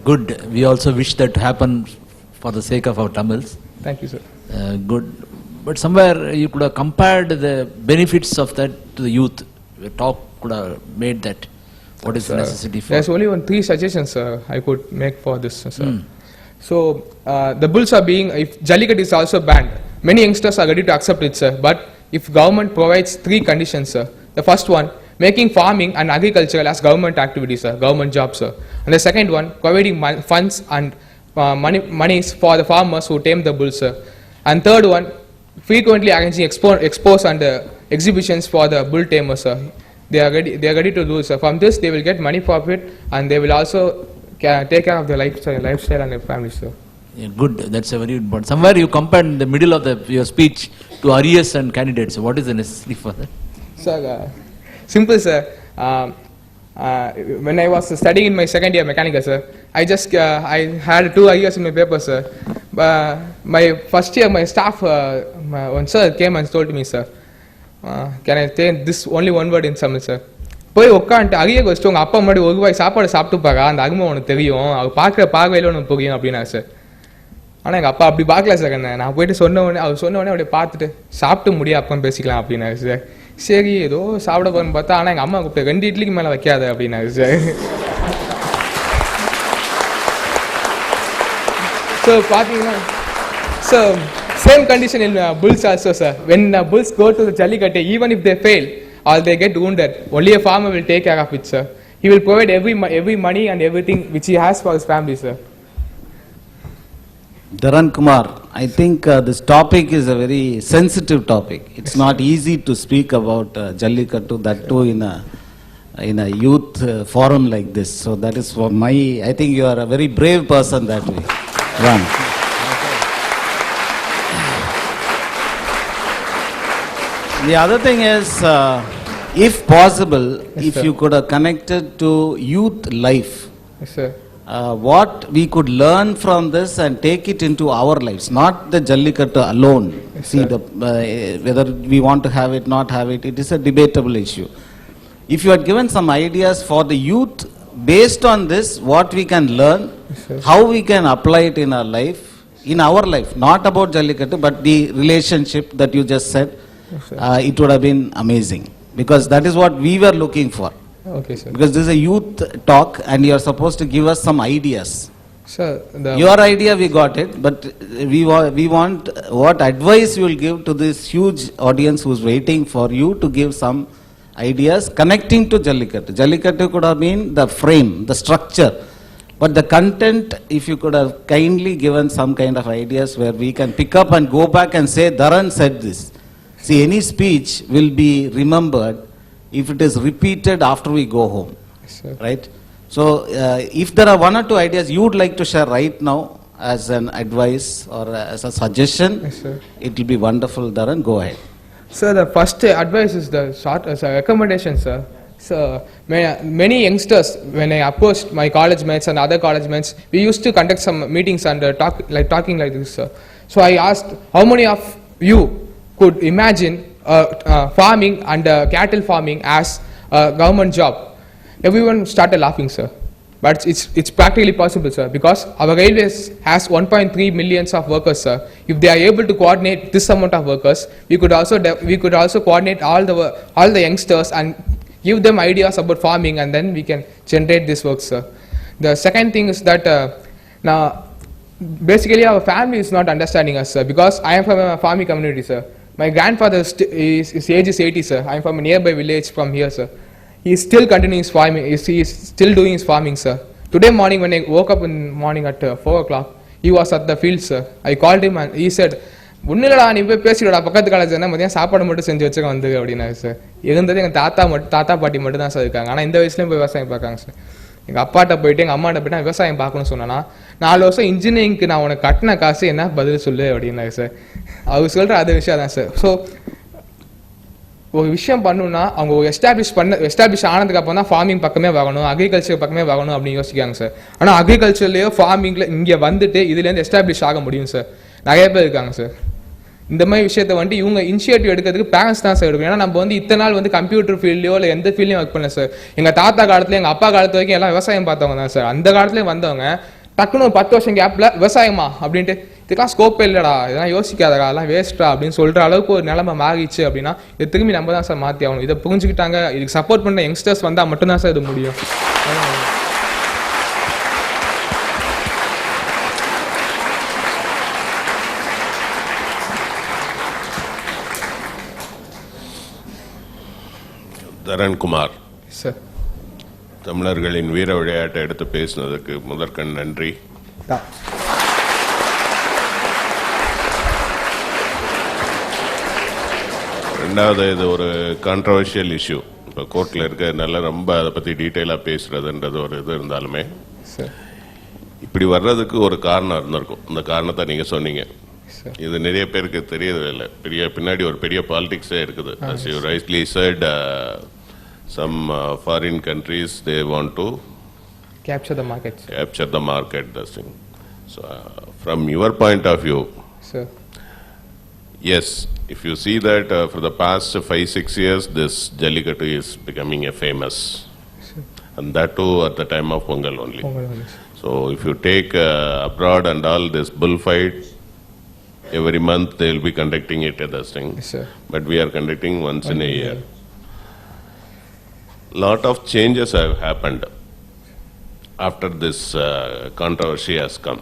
Good. We also wish that to happen for the sake of our Tamils. Thank you, sir. Good. But somewhere you could have compared the benefits of that to the youth. The talk could have made that. What is the necessity for? There's only three suggestions I could make for this, sir. So, the bulls are being, if Jallikattu is also banned, many youngsters are ready to accept it, sir. But if government provides three conditions, sir. The first one, making farming and agriculture as government activities, sir, government jobs, sir. And the second one, providing funds and monies for the farmers who tame the bulls, sir. And third one, frequently arranging expos and exhibitions for the bull tamers, sir. They are ready to do, sir. From this, they will get money profit, and they will also take care of their lifestyle and their family, sir. Yeah, good. That's a very good point. Somewhere you compared in the middle of your speech to RES and candidates. What is the necessity for that? Sir, simple, sir. When I was studying in my second year mechanical, sir, I had 2 years in my paper, sir. My first year, my staff, one sir came and told me, sir, can I say this only one word in Tamil, sir? போய் உட்காந்துட்டு அரிய வச்சுட்டு உங்கள் அப்பா முன்னாடி ஒரு வாய் சாப்பாடு சாப்பிட்டு பாக்கா அந்த அருமை உனக்கு தெரியும், அவர் பார்க்குற பார்வையில் உனக்கு புரியும் அப்படின்னா சார். ஆனால் எங்கள் அப்பா அப்படி பார்க்கல சார். நான் போயிட்டு அவர் சொன்ன உடனே அப்படியே பார்த்துட்டு சாப்பிட்டு முடியும் அப்புறம் பேசிக்கலாம் அப்படின்னாரு சார். சரி ஏதோ சாப்பிட போகிறேன்னு பார்த்தா, ஆனால் எங்கள் அம்மா கூப்பிட்டு 2 இட்லிக்கு மேலே வைக்காத அப்படின்னாரு சார். ஸோ பார்த்தீங்கன்னா sir, same condition in bulls also, sir. When bulls go to the Jallikattu, even if they fail or they get wounded, only a farmer will take care of it, sir. He will provide every money and everything which he has for his family, sir. Dharan Kumar, I think this topic is a very sensitive topic. It's not easy to speak about Jallikattu, that too in a youth forum like this. So that is for I think you are a very brave person that way. Ram. The other thing is, if possible, yes, if sir. you could have connected to youth life, Yes, sir. what we could learn from this and take it into our lives, not the Jallikattu alone. Yes, See, sir. whether we want to have it, not have it, it is a debatable issue. If you had given some ideas for the youth, based on this, what we can learn, Yes, sir. how we can apply it in our life, not about Jallikattu, but the relationship that you just said, Yes, sir. it would have been amazing, because that is what we were looking for. Okay, sir. Because this is a youth talk and you are supposed to give us some ideas. Sir, Your idea we got it, but we want what advice you will give to this huge audience who is waiting for you to give some ideas connecting to Jallikattu. Jallikattu could have been the frame, the structure, but the content, if you could have kindly given some kind of ideas where we can pick up and go back and say, Dharan said this. See, any speech will be remembered if it is repeated after we go home. Yes, sir. Right? So, if there are 1 or 2 ideas you would like to share right now as an advice or as a suggestion, Yes, sir. it will be wonderful, Dharan. Go ahead. Sir, the first advice is the short recommendation, sir. So, many youngsters, when I approached my college mates and other college mates, we used to conduct some meetings and talking like this, sir. So I asked, how many of you could imagine farming and cattle farming as a government job? Everyone started laughing, sir. But it's practically possible, sir, because our railways has 1.3 millions of workers, sir. If they are able to coordinate this amount of workers, we could also coordinate all the youngsters and give them ideas about farming, and then we can generate this work, sir. The second thing is that now basically our family is not understanding us, sir, because I am from a farming community, sir. My grandfather his age is 80, sir. I am from a nearby village from here, sir. He is still continuing his farming. He is still doing his farming, sir. Today morning when I woke up in the morning at 4 o'clock, he was at the field, sir. I called him and he said, ஒன்னிலடா நீ போய் பேசிடா பக்கத்து college என்ன மதியம் சாப்பாடு மட்டும் செஞ்சு வச்சுக்க வந்து அப்படின்னாரு சார். இருந்தது எங்கள் தாத்தா பாட்டி மட்டும் தான் சார் இருக்காங்க. ஆனால் இந்த வயசுலேயும் போய் விவசாயம் பார்க்காங்க சார். எங்கள் அப்பாட்ட போயிட்டு எங்கள் அம்மாட்ட போயிட்டு நான் விவசாயம் பார்க்கணும்னு சொன்னேன்னா 4 வருஷம் இன்ஜினியரிங்க்கு நான் உனக்கு கட்டின காசு என்ன பதில் சொல்லு அப்படின்னாரு சார். அவர் சொல்கிற அது விஷயம் தான் சார். ஸோ ஒரு விஷயம் பண்ணணும்னா அவங்க எஸ்டாப்ளிஷ் ஆனதுக்கு அப்புறம் தான் ஃபார்மிங் பக்கமே வரணும், அக்ரிகல்ச்சர் பக்கமே வரணும் அப்படின்னு யோசிக்காங்க சார். ஆனால் அக்ரிகல்ச்சர்லேயோ ஃபார்மிங்கில் இங்கே வந்துட்டு இதுலேருந்து எஸ்டாப்ளிஷ் ஆக முடியும் சார். நிறைய பேர் இருக்காங்க சார். இந்த மாதிரி விஷயத்தை வந்துட்டு இவங்க இனிஷியேட்டிவ் எடுக்கிறதுக்கு பேரண்ட்ஸ் தான் சார் எடுக்கும். ஏன்னா நம்ம வந்து இத்தனை நாள் வந்து கம்ப்யூட்டர் ஃபீல்ட்லையோ இல்லை எந்த ஃபீல்ட்லையும் ஒர்க் பண்ணல சார். எங்கள் தாத்தா காலத்துல எங்கள் அப்பா காலத்து வரைக்கும் எல்லாம் விவசாயம் பார்த்தவங்க தான் சார். அந்த காலத்துலேயே வந்தவங்க டக்குன்னு 10 வருஷம் கேப்பில் விவசாயமா அப்படின்ட்டு இதுக்கெல்லாம் ஸ்கோப்பே இல்லைடா, இதெல்லாம் யோசிக்காதடா, அதெல்லாம் வேஸ்ட்டா அப்படின்னு சொல்கிற அளவுக்கு ஒரு நிலைமை மாறிச்சு அப்படின்னா இது திரும்பி நம்ம தான் சார் மாற்றி ஆகணும். இதை புரிஞ்சுக்கிட்டாங்க, இதுக்கு சப்போர்ட் பண்ண யங்ஸ்டர்ஸ் வந்தால் மட்டும்தான் சார் இது முடியும். தரண்குமார் சார், தமிழர்களின் வீர விளையாட்டை எடுத்து பேசினதுக்கு முதற்கண் நன்றி. ரெண்டாவது, இது ஒரு கான்ட்ரவர்ஷியல் இஷ்யூ. இப்போ கோர்ட்டில் இருக்கிறதுனால ரொம்ப அதை பற்றி டீட்டெயிலாக பேசுறதுன்றது ஒரு இது இருந்தாலுமே இப்படி வர்றதுக்கு ஒரு காரணம் இருந்திருக்கும். அந்த காரணத்தை நீங்கள் சொன்னீங்க. இது நிறைய பேருக்கு தெரியறதில்லை. பின்னாடி ஒரு பெரிய பாலிடிக்ஸே இருக்குது. As you rightly said, some foreign countries, they want to capture the market. This thing. So from your point of view, sir, yes, if you see that for the past 5-6 years this Jallikattu is becoming a famous, and that too at the time of Pongal only. So if you take abroad and all, this bullfight, every month they will be conducting it at this thing. Yes, sir. But we are conducting once in a year. Lot of changes have happened after this controversy has come.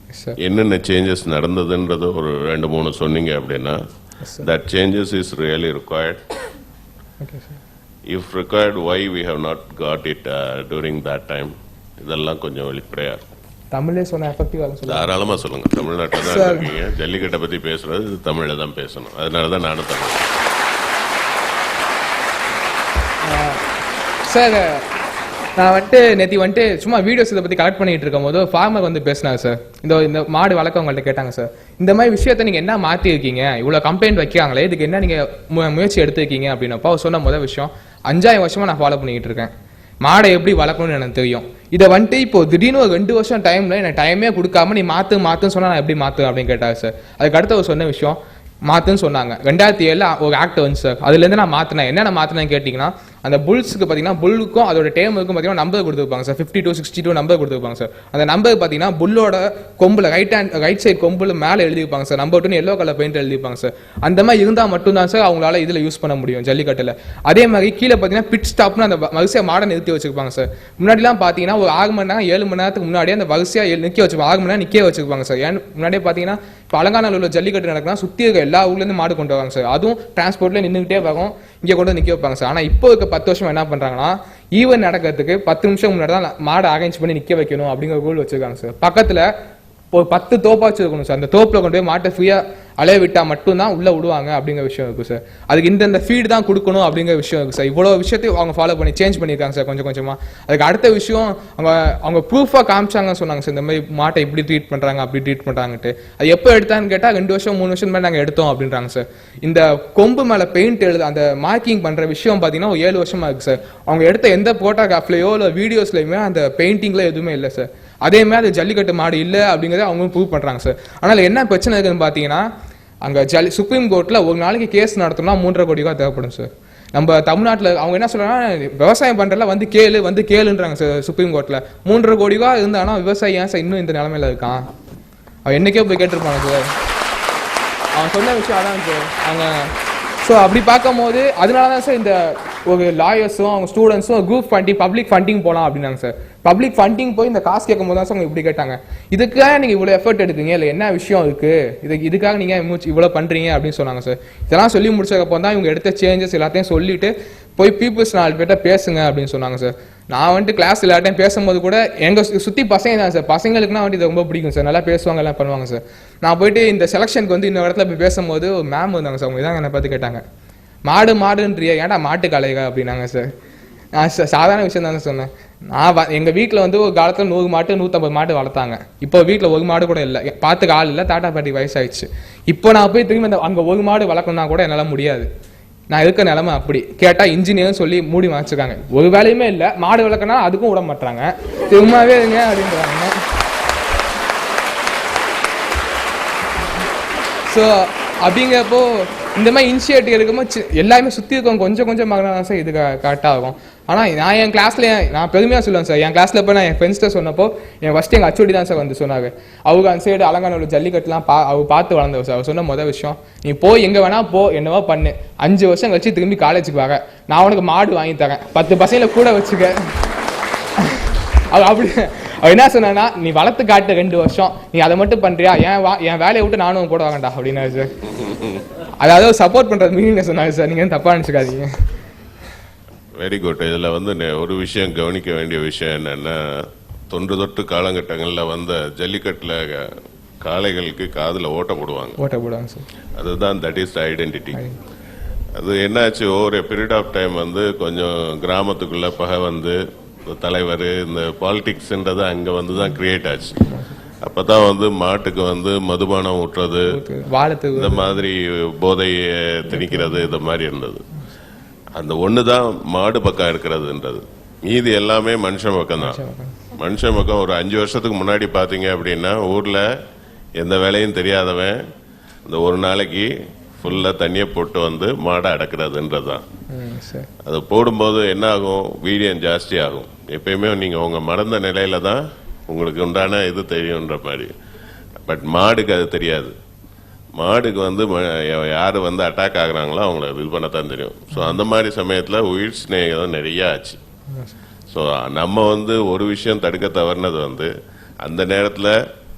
Yes, sir. என்னென்ன changes நடந்ததுன்றது ஒரு 2-3 சொன்னீங்க அப்படின்னா, Yes, sir. that changes is really required. Okay, sir. If required, why we have not got it during that time? இதெல்லாம் கொஞ்சம் வெளிப்படையா இருக்கும். தமிழே சொன்ன எஃபெக்டிவா சொல்லுங்க. தாராளமா சொல்லுங்க. தமிழ்நாட்டில் தான் இருக்கீங்க, ஜல்லிக்கட்டை பத்தி பேசுறது தமிழ்ல தான் பேசணும். அதனால தான் நானும் தமிழ். சார், நான் நேற்று சும்மா வீடியோஸ் இதை பற்றி கலெக்ட் பண்ணிட்டு இருக்கும் போது ஃபார்மர் வந்து பேசினாங்க சார். இந்த மாடு வளர்க்கவங்கள்ட்ட கேட்டாங்க சார், இந்த மாதிரி விஷயத்தை நீங்கள் என்ன மாற்றிருக்கீங்க, இவ்வளோ கம்ப்ளைண்ட் வைக்கிறாங்களே, இதுக்கு என்ன நீங்கள் முயற்சி எடுத்துருக்கீங்க அப்படின்னப்போ அவர் சொன்ன முதல் விஷயம், 5,000 வருஷமாக நான் ஃபாலோ பண்ணிக்கிட்டு இருக்கேன், மாடை எப்படி வளர்க்கணும்னு எனக்கு தெரியும். இதை இப்போ திடீர்னு ஒரு 2 வருஷம் டைமில் எனக்கு டைமே கொடுக்காம நீ மாற்றுன்னு சொன்னால் நான் எப்படி மாற்றுவேன் அப்படின்னு கேட்டார் சார். அதுக்கு அடுத்து அவர் சொன்ன விஷயம் மாற்றுன்னு சொன்னாங்க. 2007 ஒரு ஆக்ட் வந்து சார், அதுலேருந்து நான் மாற்றினேன். என்னென்ன மாற்றினேன்னு கேட்டிங்கன்னா, அந்த புல்ஸுக்கு பார்த்தீங்கன்னா புல்லுக்கும் அதோட டேமுக்கும் பார்த்தீங்கன்னா நம்பர் கொடுத்துருப்பாங்க சார். 52, 62 நம்பர் கொடுத்துருப்பாங்க சார். அந்த நம்பர் பார்த்தீங்கன்னா புல்லோட கொம்பில் ரைட் சைடு கொம்பில் மேலே எழுதிருப்பாங்க sir. Number 2 yellow colour paint எழுதிருப்பாங்க சார். அந்த மாதிரி இருந்தால் மட்டும்தான் சார் அவங்களால இதில் யூஸ் பண்ண முடியும் ஜல்லிக்கட்டில். அதே மாதிரி கீழே பார்த்தீங்கன்னா பிட் ஸ்டாப்னு அந்த வரிசையாக மாடை நிறுத்தி வச்சிருப்பாங்க சார். முன்னாடிலாம் பார்த்தீங்கன்னா ஒரு 6 மணி நேரம் 7 மணி நேரத்துக்கு முன்னாடியே அந்த வரிசையாக நிற்க வச்சுருப்பாங்க. 6 மணி நேரம் நிற்க வச்சிருப்பாங்க சார். ஏன் முன்னாடியே பார்த்தீங்கன்னா இப்போ அலங்காநல்லூரில் உள்ள ஜல்லிக்கட்டு நடக்குன்னா சுற்றி இருக்க எல்லா ஊர்லேருந்து மாடு கொண்டு வராங்க சார். அதுவும் டிரான்ஸ்போர்ட்ல நின்றுகிட்டே வரும், இங்கே கொண்டு வந்து நிற்க வைப்பாங்க சார். ஆனால் இப்போ இருக்க 10 வருஷம் என்ன பண்ணுறாங்கன்னா, ஈவென்ட் நடக்கிறதுக்கு 10 நிமிஷம் முன்னாடி தான் மாடை அரேஞ்ச் பண்ணி நிற்க வைக்கணும் அப்படிங்கிற ரூல் வச்சிருக்காங்க சார். பக்கத்தில் ஒரு 10 தோப்பாச்சு இருக்கணும் சார். அந்த தோப்பில் கொண்டு போய் மாட்டை ஃப்ரீயாக அலைய விட்டால் மட்டும்தான் உள்ளே விடுவாங்க அப்படிங்கிற விஷயம் இருக்குது சார். அதுக்கு இந்த ஃபீட் தான் கொடுக்கணும் அப்படிங்கிற விஷயம் இருக்குது சார். இவ்வளோ விஷயத்தையும் அவங்க ஃபாலோ பண்ணி சேஞ்ச் பண்ணியிருக்காங்க சார் கொஞ்சம் கொஞ்சமாக. அதுக்கு அடுத்த விஷயம் அவங்க ப்ரூஃபாக காமிச்சாங்கன்னு சொன்னாங்க சார். இந்த மாதிரி மாட்டை இப்படி ட்ரீட் பண்ணுறாங்க அப்படி ட்ரீட் பண்ணுறாங்கட்டு. அது எப்போ எடுத்தான்னு கேட்டால் 2 வருஷம் 3 வருஷம் மேலே நாங்கள் எடுத்தோம் அப்படின்றாங்க சார். இந்த கொம்பு மேலே பெயிண்ட் அந்த மார்க்கிங் பண்ணுற விஷயம் பார்த்தீங்கன்னா ஒரு 7 வருஷமாக இருக்குது சார். அவங்க எடுத்த எந்த ஃபோட்டோகிராஃப்லையோ இல்லை வீடியோஸ்லையுமே அந்த பெயிண்டிங்கில் எதுவுமே இல்லை சார். அதே மாதிரி அது ஜல்லிக்கட்டு மாடு இல்லை அப்படிங்கிறத அவங்க ப்ரூவ் பண்ணுறாங்க சார். ஆனால் என்ன பிரச்சனை இருக்குதுன்னு பார்த்தீங்கன்னா, அங்கே சுப்ரீம் கோர்ட்டில் ஒரு நாளைக்கு கேஸ் நடத்தணும்னா 3.5 கோடி ரூபா தேவைப்படும் சார். நம்ம தமிழ்நாட்டில் அவங்க என்ன சொல்கிறாங்கன்னா, விவசாயம் பண்ணுறதுல வந்து கேளுன்றாங்க சார் சுப்ரீம் கோர்ட்டில். 3.5 கோடி ரூபா இருந்தானா விவசாயி ஏன் சார் இன்னும் இந்த நிலமையில இருக்கான்? அவன் என்னைக்கே போய் கேட்டிருப்பாங்க சார். அவன் சொன்ன விஷயம் அதான் சார். அவங்க ஸோ அப்படி பார்க்கும்போது அதனால தான் சார் இந்த ஒரு லாயர்ஸும் அவங்க ஸ்டூடெண்ட்ஸும் குரூப் ஃபண்டிங் பப்ளிக் ஃபண்டிங் போகலாம் அப்படின்னாங்க சார். பப்ளிக் ஃபண்டிங் போய் இந்த காசு கேட்கும் போது தான் சார் அவங்க இப்படி கேட்டாங்க, இதுக்காக நீங்கள் இவ்வளோ எஃபர்ட் எடுத்தீங்க, இல்லை என்ன விஷயம் இருக்குது, இதுக்காக நீங்கள் இவ்வளோ பண்ணுறீங்க அப்படின்னு சொன்னாங்க சார். இதெல்லாம் சொல்லி முடிச்சதுக்கப்புறம் தான் இவங்க எடுத்த சேஞ்சஸ் எல்லாத்தையும் சொல்லிட்டு போய் பீப்புள்ஸ் 4 பேர்ட்ட பேசுங்க அப்படின்னு சொன்னாங்க சார். நான் கிளாஸ் எல்லாட்டையும் பேசும்போது கூட எங்கள் சுற்றி பசங்க தான் சார். பசங்களுக்குனா இது ரொம்ப பிடிக்கும் சார், நல்லா பேசுவாங்க, எல்லாம் பண்ணுவாங்க சார். நான் போயிட்டு இந்த செலெக்ஷனுக்கு இன்னொரு இடத்துல போய் பேசும்போது ஒரு மேம் வந்தாங்க சார். அவங்க இதான் என்னை பார்த்து கேட்டாங்க, மாடுன்றியா, ஏன்டா மாட்டு கலைக அப்படின்னாங்க சார். நான் சாதாரண விஷயம் தானே சொன்னேன். நான் எங்கள் வீட்டில் ஒரு காலத்தில் 100 மாட்டு 150 மாடு வளர்த்தாங்க. இப்போ வீட்டில் ஒரு மாடு கூட இல்லை, பார்த்துக்க ஆள் இல்லை, தாத்தா பாட்டி வயசாயிடுச்சு. இப்போ நான் போய் திரும்பி அங்கே ஒரு மாடு வளர்க்கணும்னா கூட என்னால் முடியாது. நான் இருக்க நிலைமை அப்படி. கேட்டால் இன்ஜினியர்னு சொல்லி மூடி வச்சுருக்காங்க. ஒரு வேலையுமே இல்லை, மாடு வளர்க்கனா அதுக்கும் விட மாட்டாங்க, சும்மாவே இருங்க அப்படின்றாங்க. ஸோ அப்படிங்கிறப்போ இந்த மாதிரி இனிஷியேட்டிவ் இருக்கும்போது எல்லாருமே சுற்றி இருக்கவங்க கொஞ்சம் கொஞ்சம் மகனாக சார் இது கரெக்டாக ஆகும். ஆனால் நான் என் கிளாஸில் நான் பெருமையாக சொல்லுவேன் சார், என் கிளாஸில் போய் நான் என் ஃப்ரெண்ட்ஸ்கிட்ட சொன்னப்போ என் ஃபஸ்ட்டு எங்கள் அச்சோடி தான் சார் வந்து சொன்னாங்க. அவங்க அந்த சைடு அலங்காநல்லூர் ஜல்லிக்கட்டுலாம் அவர் பார்த்து வளர்ந்தவர் சார். அவர் சொன்ன மொதல் விஷயம், நீ போய் எங்கே வேணால் போ, என்னவோ பண்ணு, 5 வருஷம் கழிச்சு திரும்பி காலேஜுக்கு வர, நான் உனக்கு மாடு வாங்கி தரேன், 10 பசங்களை கூட வச்சுக்க. அப்படி அவ என்ன சொன்னா, நீ வளர்த்து காட்டு 2 வருஷம், நீ அதை மட்டும் பண்றியா, என் வேலையை விட்டு நானும் கூட வாங்கண்டா அப்படின்னாரு சார். அதாவது சப்போர்ட் பண்றது மீனிங் சொன்னாரு சார், நீங்க தப்பா நினைச்சுக்காதீங்க. Very good. இதில் வந்து ஒரு விஷயம் கவனிக்க வேண்டிய விஷயம் என்னன்னா, தொன்று தொட்டு காலகட்டங்களில் வந்த ஜல்லிக்கட்டில் காளைகளுக்கு காதில் ஓட்ட போடுவாங்க சார். அதுதான் தட் இஸ் த ஐடென்டிட்டி. அது என்னாச்சு, ஒவ்வொரு பீரியட் ஆஃப் டைம் வந்து கொஞ்சம் கிராமத்துக்குள்ள பகை வந்து தலைவர் இந்த பாலிடிக்ஸ்ன்றது அங்கே வந்து தான் கிரியேட் ஆச்சு. அப்போ தான் வந்து மாட்டுக்கு வந்து மதுபானம் ஊட்டுறது, இந்த மாதிரி போதையை திணிக்கிறது, இந்த மாதிரி இருந்தது. அந்த ஒன்று தான் மாடு பக்கம் இருக்கிறதுன்றது. மீதி எல்லாமே மனுஷன் பக்கம் தான். மனுஷன் பக்கம் ஒரு 5 வருஷத்துக்கு முன்னாடி பார்த்தீங்க அப்படின்னா ஊரில் எந்த வேலையும் தெரியாதவன் இந்த ஒரு நாளைக்கு ஃபுல்லாக தண்ணியை போட்டு வந்து மாடை அடக்கிறதுன்றது தான். அது போடும்போது என்ன ஆகும், வீரியம் ஜாஸ்தி ஆகும். எப்பயுமே நீங்கள் உங்கள் மறந்த நிலையில தான் உங்களுக்கு உண்டான இது தெரியுன்ற மாதிரி. பட் மாடுக்கு அது தெரியாது. மாடுக்கு வந்து யார் வந்து அட்டாக் ஆகுறாங்களோ அவங்கள இது பண்ணத்தான் தெரியும். ஸோ அந்த மாதிரி சமயத்தில் உயிர் ஸ்நேகம் நிறைய ஆச்சு. ஸோ நம்ம வந்து ஒரு விஷயம் தடுக்க தவறுனது வந்து அந்த நேரத்தில்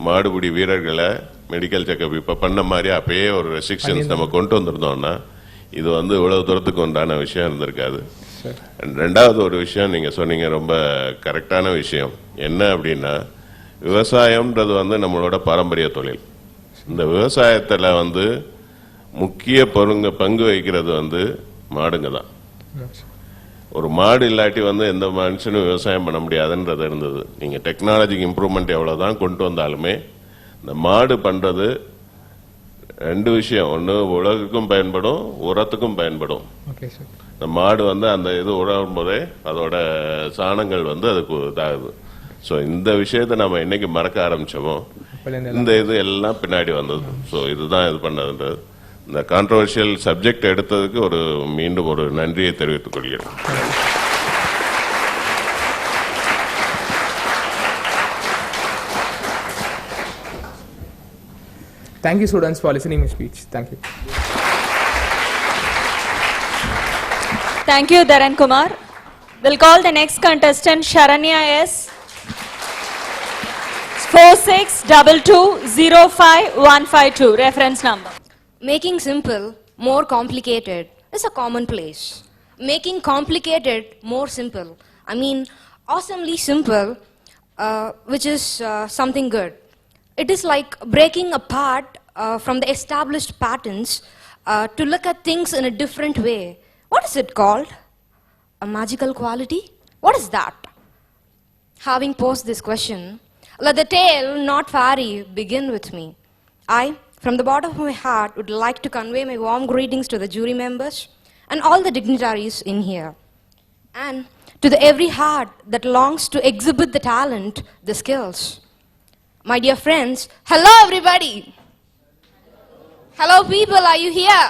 மாடுபிடி வீரர்களை மெடிக்கல் செக்அப் இப்போ பண்ண மாதிரி அப்பயே ஒரு ரெஸ்ட்ரிக்ஷன்ஸ் நம்ம கொண்டு வந்திருந்தோம்னா இது வந்து இவ்வளவு தூரத்துக்கு உண்டான விஷயம் இருந்திருக்காது. ரெண்டாவது ஒரு விஷயம் நீங்கள் சொன்னீங்க, ரொம்ப கரெக்டான விஷயம். என்ன அப்படின்னா, விவசாயம்ன்றது வந்து நம்மளோட பாரம்பரிய தொழில். இந்த விவசாயத்தில் வந்து முக்கிய பங்கு வகிக்கிறது வந்து மாடுங்க தான். ஒரு மாடு இல்லாட்டி வந்து எந்த மனுஷனும் விவசாயம் பண்ண முடியாதுன்றது இருந்தது. நீங்கள் டெக்னாலஜிக்கு இம்ப்ரூவ்மெண்ட் எவ்வளோதான் கொண்டு வந்தாலுமே இந்த மாடு பண்ணுறது 2 விஷயம். ஒன்று உலகுக்கும் பயன்படும், உரத்துக்கும் பயன்படும். இந்த மாடு வந்து அந்த இது உழவும் போதே அதோட சாணங்கள் வந்து அதுக்கு இதாகுது. ஸோ இந்த விஷயத்தை நம்ம என்னைக்கு மறக்க ஆரம்பிச்சோமோ இந்த இது எல்லாம் பின்னாடி வந்தது. ஸோ இதுதான் இது பண்ணதுன்றது. இந்த கான்ட்ரவர்ஷியல் சப்ஜெக்ட் எடுத்ததுக்கு மீண்டும் ஒரு நன்றியை தெரிவித்துக் கொள்கிறேன். Thank you students for listening my speech. Thank you. Thank you Dharan Kumar. We'll call the next contestant Sharanya S. 4622055152 reference number. Making simple more complicated is a commonplace. Making complicated more simple, I mean awesomely simple, which is something good. It is like breaking apart from the established patterns to look at things in a different way. What is it called? A magical quality? What is that? Having posed this question, let the tale, not fairy, begin with me. I, from the bottom of my heart, would like to convey my warm greetings to the jury members and all the dignitaries in here. And to every heart that longs to exhibit the talent, the skills. My dear friends, hello everybody. Hello people, are you here?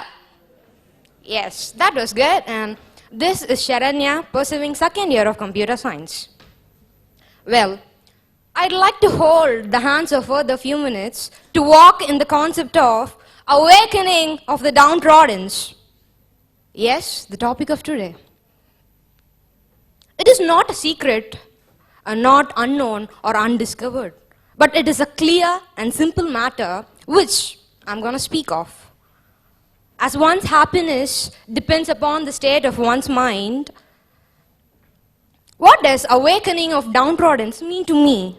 Yes, that was good. And this is Sharanya, pursuing 2nd year of computer science. Well, I'd like to hold the hands of Earth a few minutes to walk in the concept of awakening of the downtrodden. Yes, the topic of today. It is not a secret, not unknown or undiscovered, but it is a clear and simple matter which I'm going to speak of. As one's happiness depends upon the state of one's mind, what does awakening of downtrodden mean to me?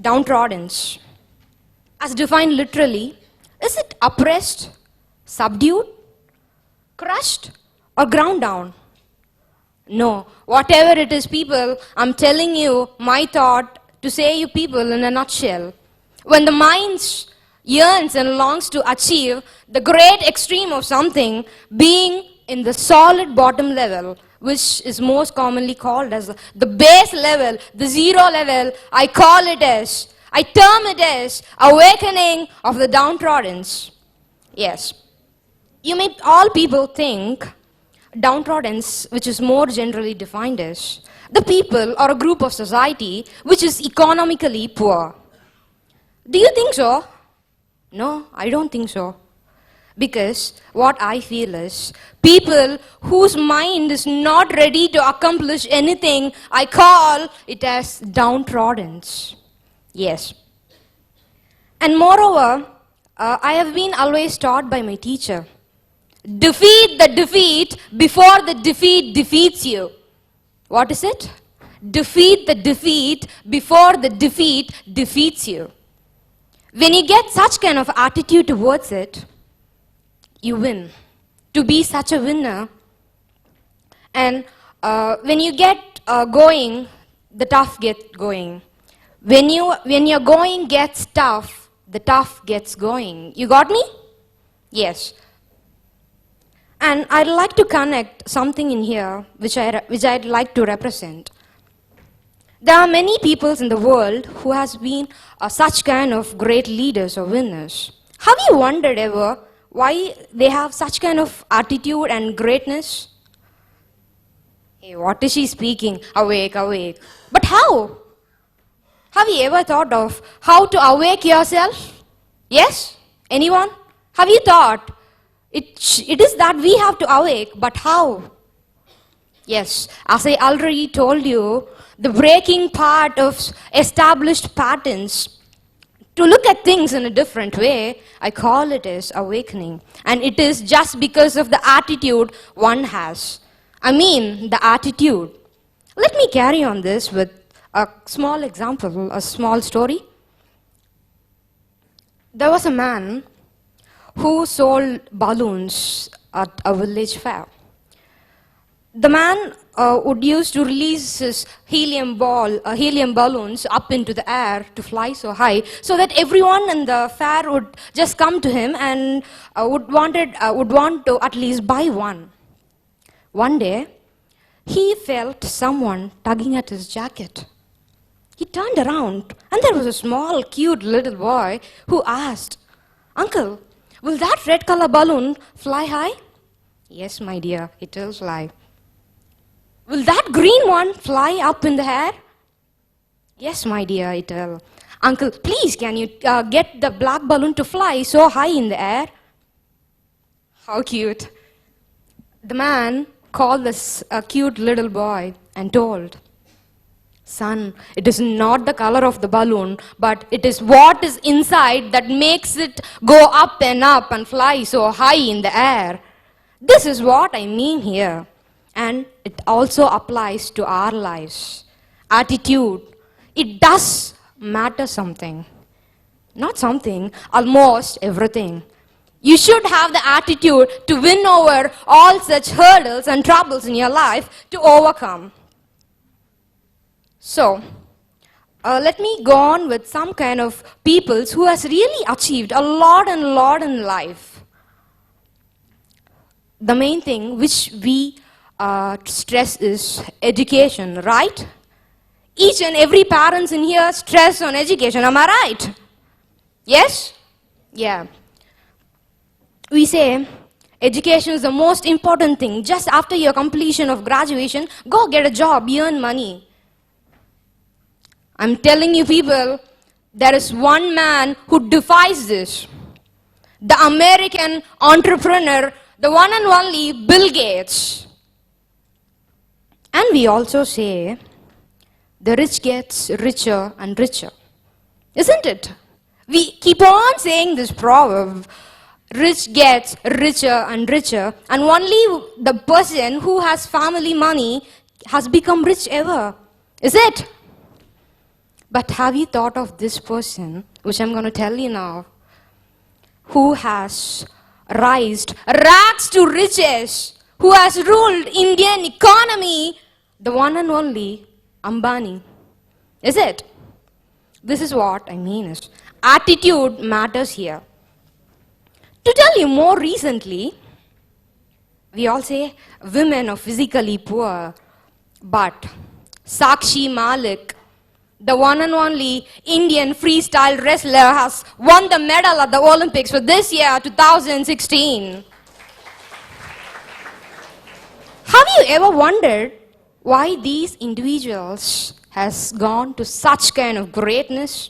Downtrodden, as defined literally, is it oppressed, subdued, crushed, or ground down? No, whatever it is, people, I'm telling you my thought to say you people in a nutshell. When the mind yearns and longs to achieve the great extreme of something, being in the solid bottom level, which is most commonly called as the base level, the zero level, I term it as awakening of the downtrodden. Yes. You may all people think downtrodden, which is more generally defined as the people or a group of society which is economically poor. Do you think so? No, I don't think so. Because what I feel is people whose mind is not ready to accomplish anything, I call it as downtrodden. Yes. And moreover, I have been always taught by my teacher, defeat the defeat before the defeat defeats you. What is it? Defeat the defeat before the defeat defeats you. When you get such kind of attitude towards it, you win. To be such a winner, and when you get going, the tough get going. When your going gets tough, the tough gets going. You got me? Yes. And I'd like to connect something in here which I'd like to represent. There are many peoples in the world who has been such kind of great leaders or winners. Have you wondered ever why they have such kind of attitude and greatness? Hey, what is she speaking? Awake, awake. But how? Have you ever thought of how to awake yourself? Yes? Anyone? Have you thought? It is that we have to awake, but how? Yes, as I already told you, the breaking part of established patterns, to look at things in a different way, I call it as awakening. And it is just because of the attitude one has. I mean, the attitude. Let me carry on this with a small example, a small story. There was a man who sold balloons at a village fair. The man would use to release his helium balloons up into the air to fly so high, so that everyone in the fair would just come to him and would want to at least buy one. One day, he felt someone tugging at his jacket. He turned around, and there was a small, cute little boy who asked, "Uncle, will that red color balloon fly high?" "Yes, my dear, it will fly." "Will that green one fly up in the air?" "Yes, my dear, it will." "Uncle, please, can you get the black balloon to fly so high in the air?" How cute. The man called this cute little boy and told, "Son, it is not the color of the balloon, but it is what is inside that makes it go up and fly so high in the air." This is what I mean here. And it also applies to our lives. Attitude. It does matter something. Not something, almost everything. You should have the attitude to win over all such hurdles and troubles in your life to overcome. So, let me go on with some kind of peoples who has really achieved a lot in life. The main thing which we stress is education, right? Each and every parents in here stress on education, am I right? Yes? Yeah. We say education is the most important thing. Just after your completion of graduation, go get a job, earn money. I'm telling you people, there is one man who defies this. The American entrepreneur, the one and only Bill Gates. And we also say, the rich gets richer and richer. Isn't it? We keep on saying this proverb, rich gets richer and richer, and only the person who has family money has become rich ever. Is it? But have you thought of this person, which I'm going to tell you now, who has raised rags to riches, who has ruled Indian economy, the one and only Ambani. Is it? This is what I mean is, attitude matters here. To tell you more recently, we all say women are physically poor, but Sakshi Malik, the one and only Indian freestyle wrestler, has won the medal at the Olympics for this year, 2016. Have you ever wondered why these individuals has gone to such kind of greatness?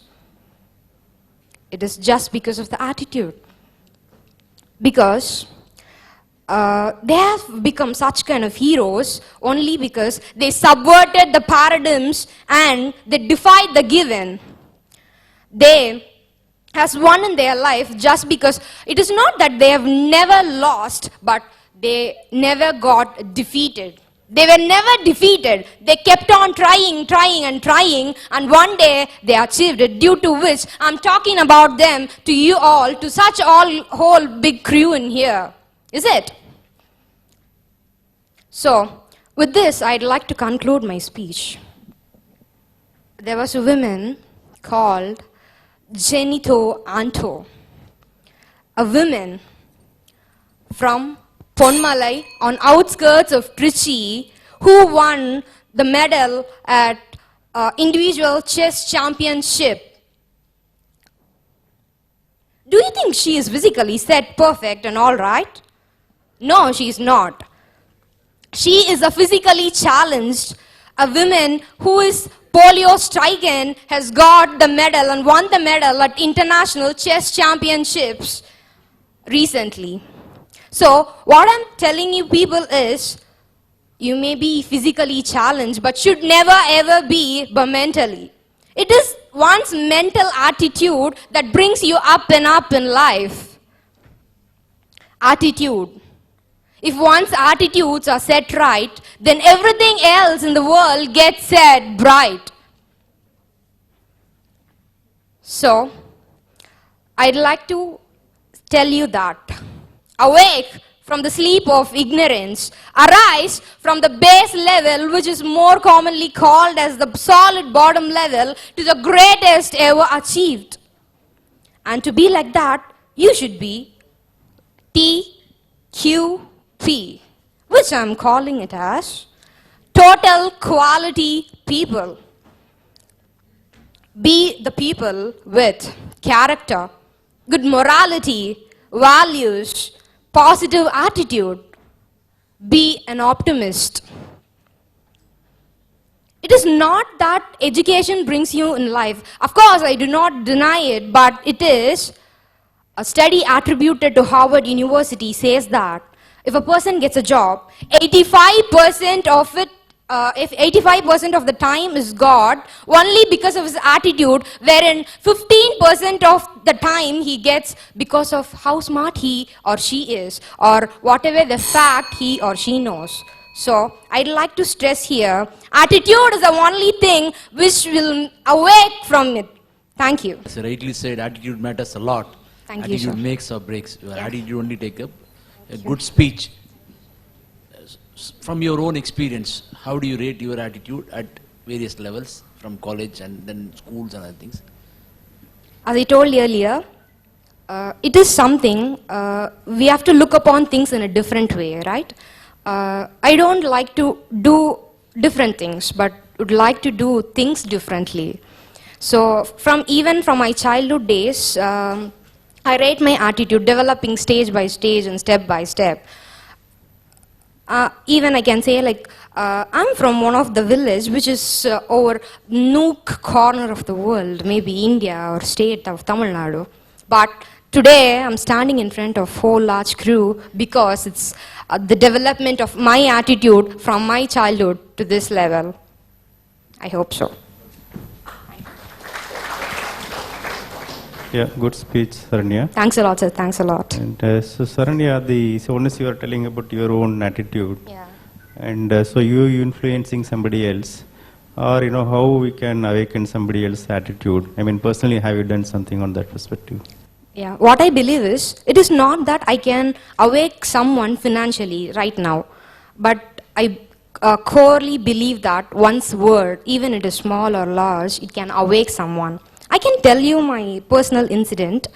It is just because of the attitude. Because they have become such kind of heroes only because they subverted the paradigms and they defied the given. They has won in their life just because it is not that they have never lost, but they never got defeated. They were never defeated. They kept on trying, and one day they achieved it, due to which I'm talking about them to you all, to such whole big crew in here. Is it? So, with this, I'd like to conclude my speech. There was a woman called Genito Anto, a woman from Ponmalai on outskirts of Trichy, who won the medal at individual chess championship. Do you think she is physically set perfect and all right? No, she is not. She is a physically challenged, a woman who is polio stricken, has got the medal and won the medal at international chess championships recently. So, what I'm telling you people is, you may be physically challenged, but should never ever be mentally. It is one's mental attitude that brings you up and up in life. Attitude. If one's attitudes are set right, then everything else in the world gets set bright. So, I'd like to tell you that. Awake from the sleep of ignorance. Arise from the base level, which is more commonly called as the solid bottom level, to the greatest ever achieved. And to be like that, you should be TQP, which I'm calling it as total quality people. Be the people with character, good morality, values, positive attitude. Be an optimist. It is not that education brings you in life. Of course, I do not deny it, but it is a study attributed to Harvard University says that if a person gets a job, 85% of it, if 85% of the time is God, only because of his attitude, wherein 15% of the time he gets because of how smart he or she is, or whatever the fact he or she knows. So, I'd like to stress here, attitude is the only thing which will awake from it. Thank you. As you rightly said, attitude matters a lot. Thank you, Attitude sir. makes or breaks. Your attitude only take up a good speech. From your own experience, how do you rate your attitude at various levels, from college and then schools and other things? As I told earlier, it is something, we have to look upon things in a different way, right? I don't like to do different things, but would like to do things differently. So, even from my childhood days, I rate my attitude, developing stage by stage and step by step. Even I can say, like, I'm from one of the village which is over nook corner of the world, maybe India or state of Tamil Nadu. But today I'm standing in front of whole large crew because it's the development of my attitude from my childhood to this level. I hope so. Yeah, good speech, Saranya. Thanks a lot, sir. Thanks a lot. And so, Saranya, so once you are telling about your own attitude, Yeah. and so you influencing somebody else, or how we can awaken somebody else's attitude. I mean, personally, have you done something on that perspective? Yeah, what I believe is, it is not that I can awake someone financially right now, but I corely believe that one's word, even it is small or large, it can awake someone. I can tell you my personal incident.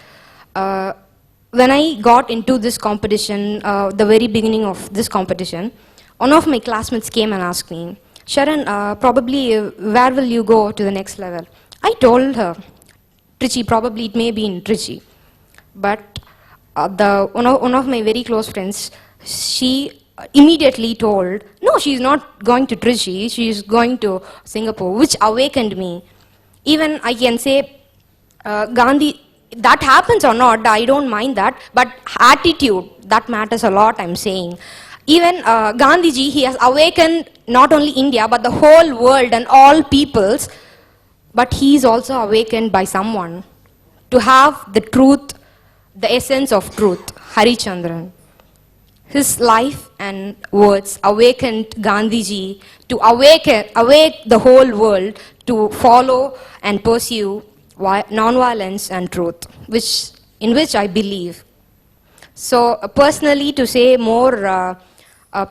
When I got into this competition, the very beginning of this competition, one of my classmates came and asked me, Sharon, probably where will you go to the next level? I told her, Trichy, probably it may be in Trichy. But one of my very close friends, she immediately told, no, she's not going to Trichy, she's going to Singapore, which awakened me. Even I can say, Gandhi, that happens or not, I don't mind that, but attitude, that matters a lot, I'm saying. Even Gandhiji, he has awakened not only India, but the whole world and all peoples, but he is also awakened by someone to have the truth, the essence of truth, Harichandran. His life and words awakened Gandhiji to awake the whole world to follow and pursue non-violence and truth, in which I believe. So personally, to say more,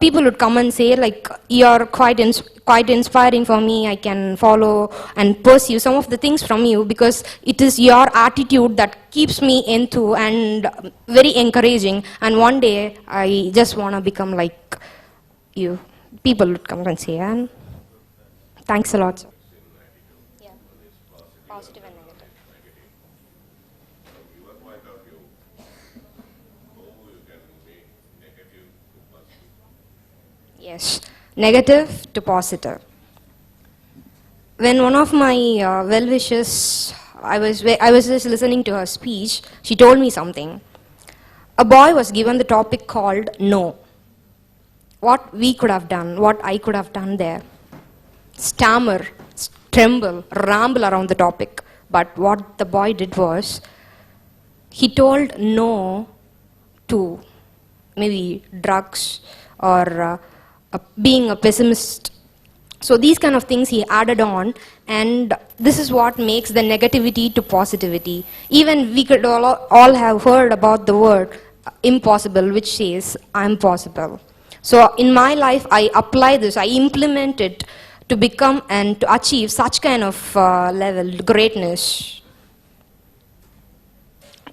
people would come and say like, you're quite inspiring for me, I can follow and pursue some of the things from you, because it is your attitude that keeps me into and very encouraging, and one day I just want to become like you. People would come and say, and thanks a lot, sir. Yeah. Positive and negative. Yes, negative to positive. When one of my well-wishers, I was just listening to her speech, she told me something. A boy was given the topic called no. What we could have done, what I could have done there. Stammer, tremble, ramble around the topic. But what the boy did was, he told no to maybe drugs or being a pessimist. So these kind of things he added on, and this is what makes the negativity to positivity. Even we could all have heard about the word impossible, which says I'm possible. So in my life, I apply this, I implement it to become and to achieve such kind of level, greatness.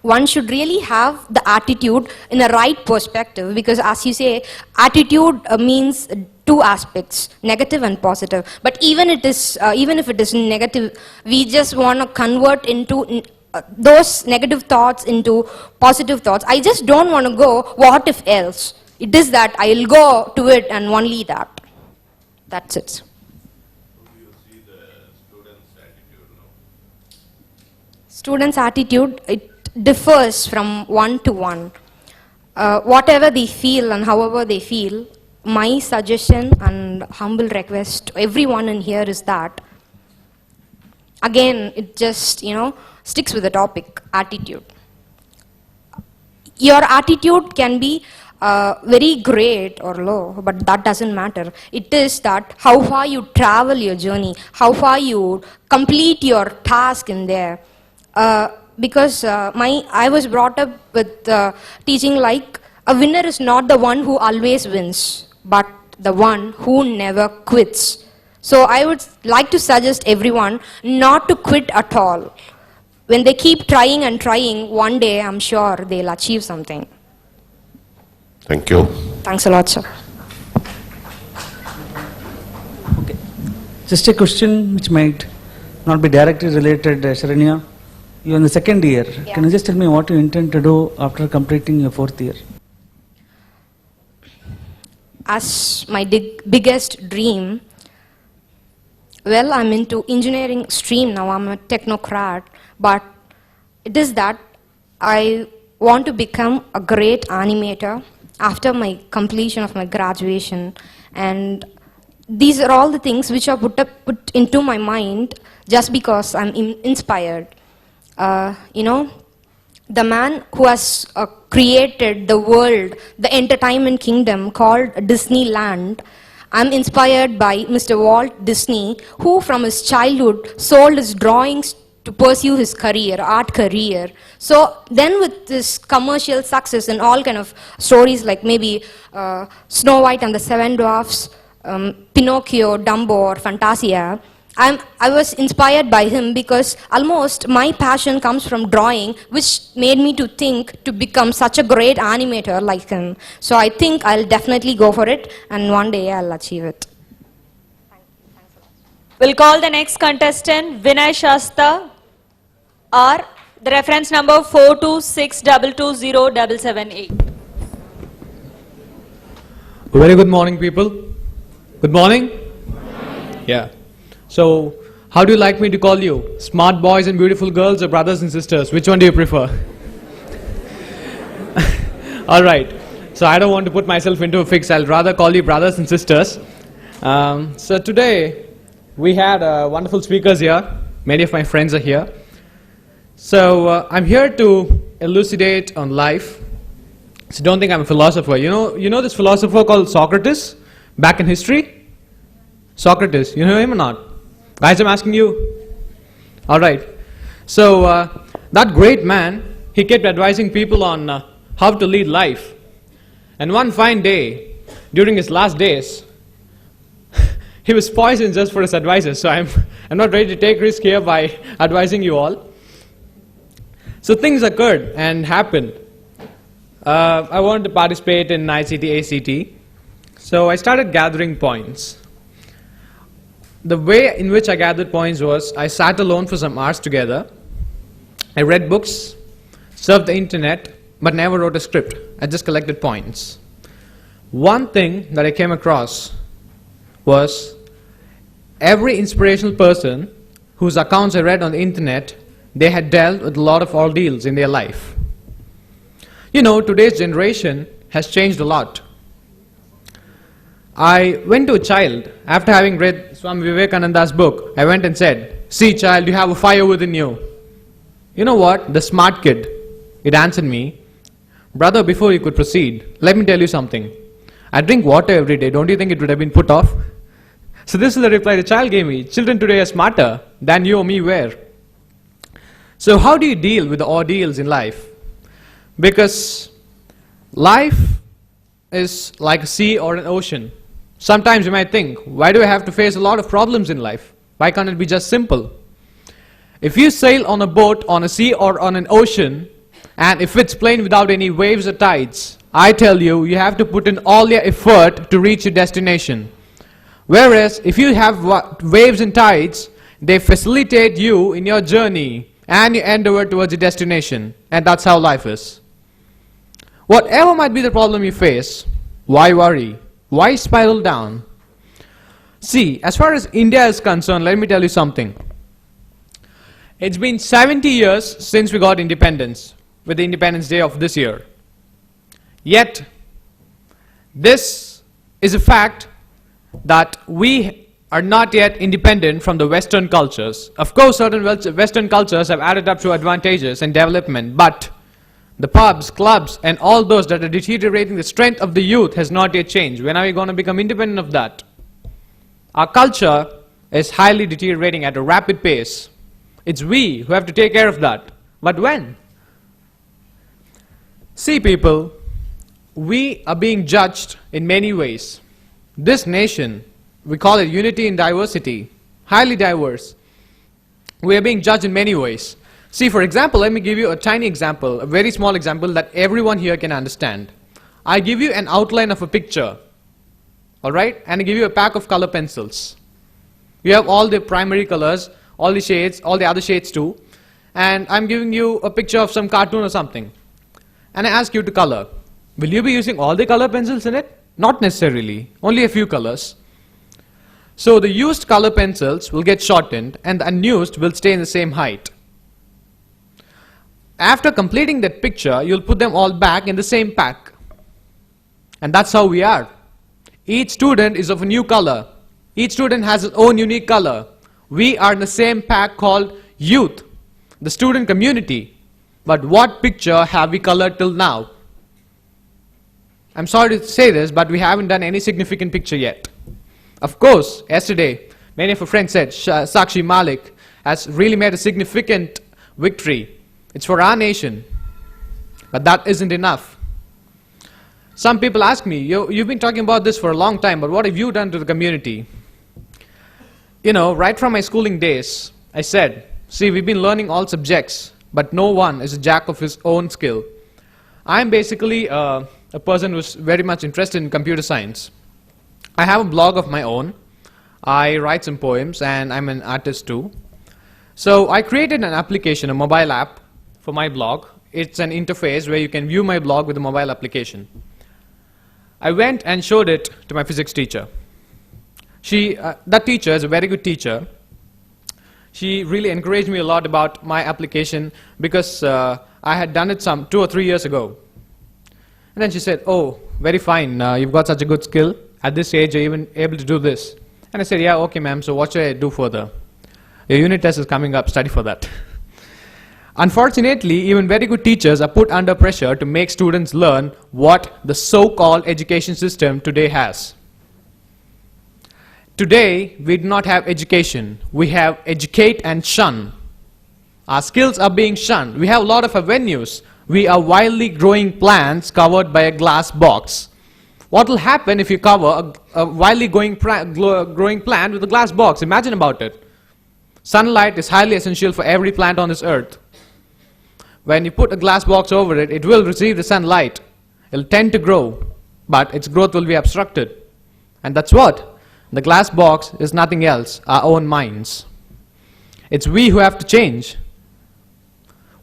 One should really have the attitude in a right perspective, because as you say, attitude means two aspects, negative and positive. But even if it is negative, we just want to convert into those negative thoughts into positive thoughts. I just don't want to go, what if else? It is that I'll go to it and only that. That's it. Students' attitude, it differs from one to one. Whatever they feel and however they feel, my suggestion and humble request to everyone in here is that, again, it just, sticks with the topic, attitude. Your attitude can be very great or low, but that doesn't matter. It is that how far you travel your journey, how far you complete your task in there. Because I was brought up with teaching like, a winner is not the one who always wins, but the one who never quits. So I would like to suggest everyone not to quit at all. When they keep trying and trying, one day I'm sure they'll achieve something. Thank you. Thanks a lot, sir. Okay. Just a question which might not be directly related, Sharanya. You're in the second year. Yeah. Can you just tell me what you intend to do after completing your fourth year? As my biggest dream, well, I'm into engineering stream now, I'm a technocrat, but it is that I want to become a great animator after my completion of my graduation, and these are all the things which are put into my mind just because I'm inspired. The man who has created the world, the entertainment kingdom called Disneyland, I'm inspired by Mr. Walt Disney, who from his childhood sold his drawings to pursue his career, art career. So then with this commercial success and all kind of stories like maybe Snow White and the Seven Dwarfs, Pinocchio, Dumbo or Fantasia, I was inspired by him because almost my passion comes from drawing, which made me to think to become such a great animator like him. So I think I'll definitely go for it, and one day I'll achieve it. We'll call the next contestant, Vinay Shasta, or the reference number 426220778. Very good morning, people. Good morning. Yeah. So, how do you like me to call you? Smart boys and beautiful girls, or brothers and sisters? Which one do you prefer? All right. So, I don't want to put myself into a fix. I'll rather call you brothers and sisters. So, today we had wonderful speakers here. Many of my friends are here. So, I'm here to elucidate on life. So, don't think I'm a philosopher. You know this philosopher called Socrates back in history? Socrates, you know him or not? Guys, I'm asking you. All right. So, that great man, he kept advising people on how to lead life. And one fine day, during his last days, he was poisoned just for his advices. So, I'm not ready to take risk here by advising you all. So, things occurred and happened. I wanted to participate in ICT, ACT. So, I started gathering points. The way in which I gathered points was, I sat alone for some hours together. I read books, surfed the internet, but never wrote a script. I just collected points. One thing that I came across was every inspirational person whose accounts I read on the internet, they had dealt with a lot of ordeals in their life. You know, today's generation has changed a lot. I went to a child, after having read Swami Vivekananda's book, I went and said, "See child, you have a fire within you." You know what? The smart kid, it answered me, "Brother, before you could proceed, let me tell you something. I drink water every day. Don't you think it would have been put off?" So this is the reply the child gave me. Children today are smarter than you or me were. So how do you deal with the ordeals in life? Because life is like a sea or an ocean. Sometimes you might think, why do I have to face a lot of problems in life? Why can't it be just simple? If you sail on a boat, on a sea or on an ocean, and if it's plain without any waves or tides, I tell you, you have to put in all your effort to reach your destination. Whereas, if you have waves and tides, they facilitate you in your journey and your endeavor towards your destination. And that's how life is. Whatever might be the problem you face, why worry? Why spiral down? See, as far as India is concerned, let me tell you something. It's been 70 years since we got independence, with the Independence Day of this year. Yet, this is a fact that we are not yet independent from the Western cultures. Of course, certain Western cultures have added up to advantages and development, but the pubs, clubs, and all those that are deteriorating the strength of the youth has not yet changed. When are we going to become independent of that? Our culture is highly deteriorating at a rapid pace. It's we who have to take care of that. But when? See, people, we are being judged in many ways. This nation, we call it unity in diversity, highly diverse. We are being judged in many ways. See, for example, let me give you a tiny example, a very small example that everyone here can understand. I give you an outline of a picture, all right, and I give you a pack of color pencils. You have all the primary colors, all the shades, all the other shades too, and I'm giving you a picture of some cartoon or something, and I ask you to color. Will you be using all the color pencils in it? Not necessarily, only a few colors. So the used color pencils will get shortened and the unused will stay in the same height. After completing that picture, you'll put them all back in the same pack. And that's how we are. Each student is of a new color. Each student has his own unique color. We are in the same pack called youth, the student community. But what picture have we colored till now? I'm sorry to say this, but we haven't done any significant picture yet. Of course, yesterday, many of our friends said Sakshi Malik has really made a significant victory. It's for our nation. But that isn't enough. Some people ask me, you've been talking about this for a long time, but what have you done to the community? You know, right from my schooling days, I said, see, we've been learning all subjects, but no one is a jack of his own skill. I'm basically a person who's very much interested in computer science. I have a blog of my own. I write some poems, and I'm an artist too. So I created an application, a mobile app for my blog. It's an interface where you can view my blog with a mobile application. I went and showed it to my physics teacher. That teacher is a very good teacher. She really encouraged me a lot about my application because I had done it some 2 or 3 years ago. And then she said, "Oh, very fine, you've got such a good skill. At this age, you're even able to do this." And I said, "Yeah, okay ma'am, so what should I do further?" "Your unit test is coming up, study for that." Unfortunately, even very good teachers are put under pressure to make students learn what the so-called education system today has. Today, we do not have education. We have educate and shun. Our skills are being shunned. We have a lot of avenues. We are wildly growing plants covered by a glass box. What will happen if you cover a wildly growing plant with a glass box? Imagine about it. Sunlight is highly essential for every plant on this earth. When you put a glass box over it, it will receive the sunlight. It will tend to grow, but its growth will be obstructed. And that's what? The glass box is nothing else, our own minds. It's we who have to change.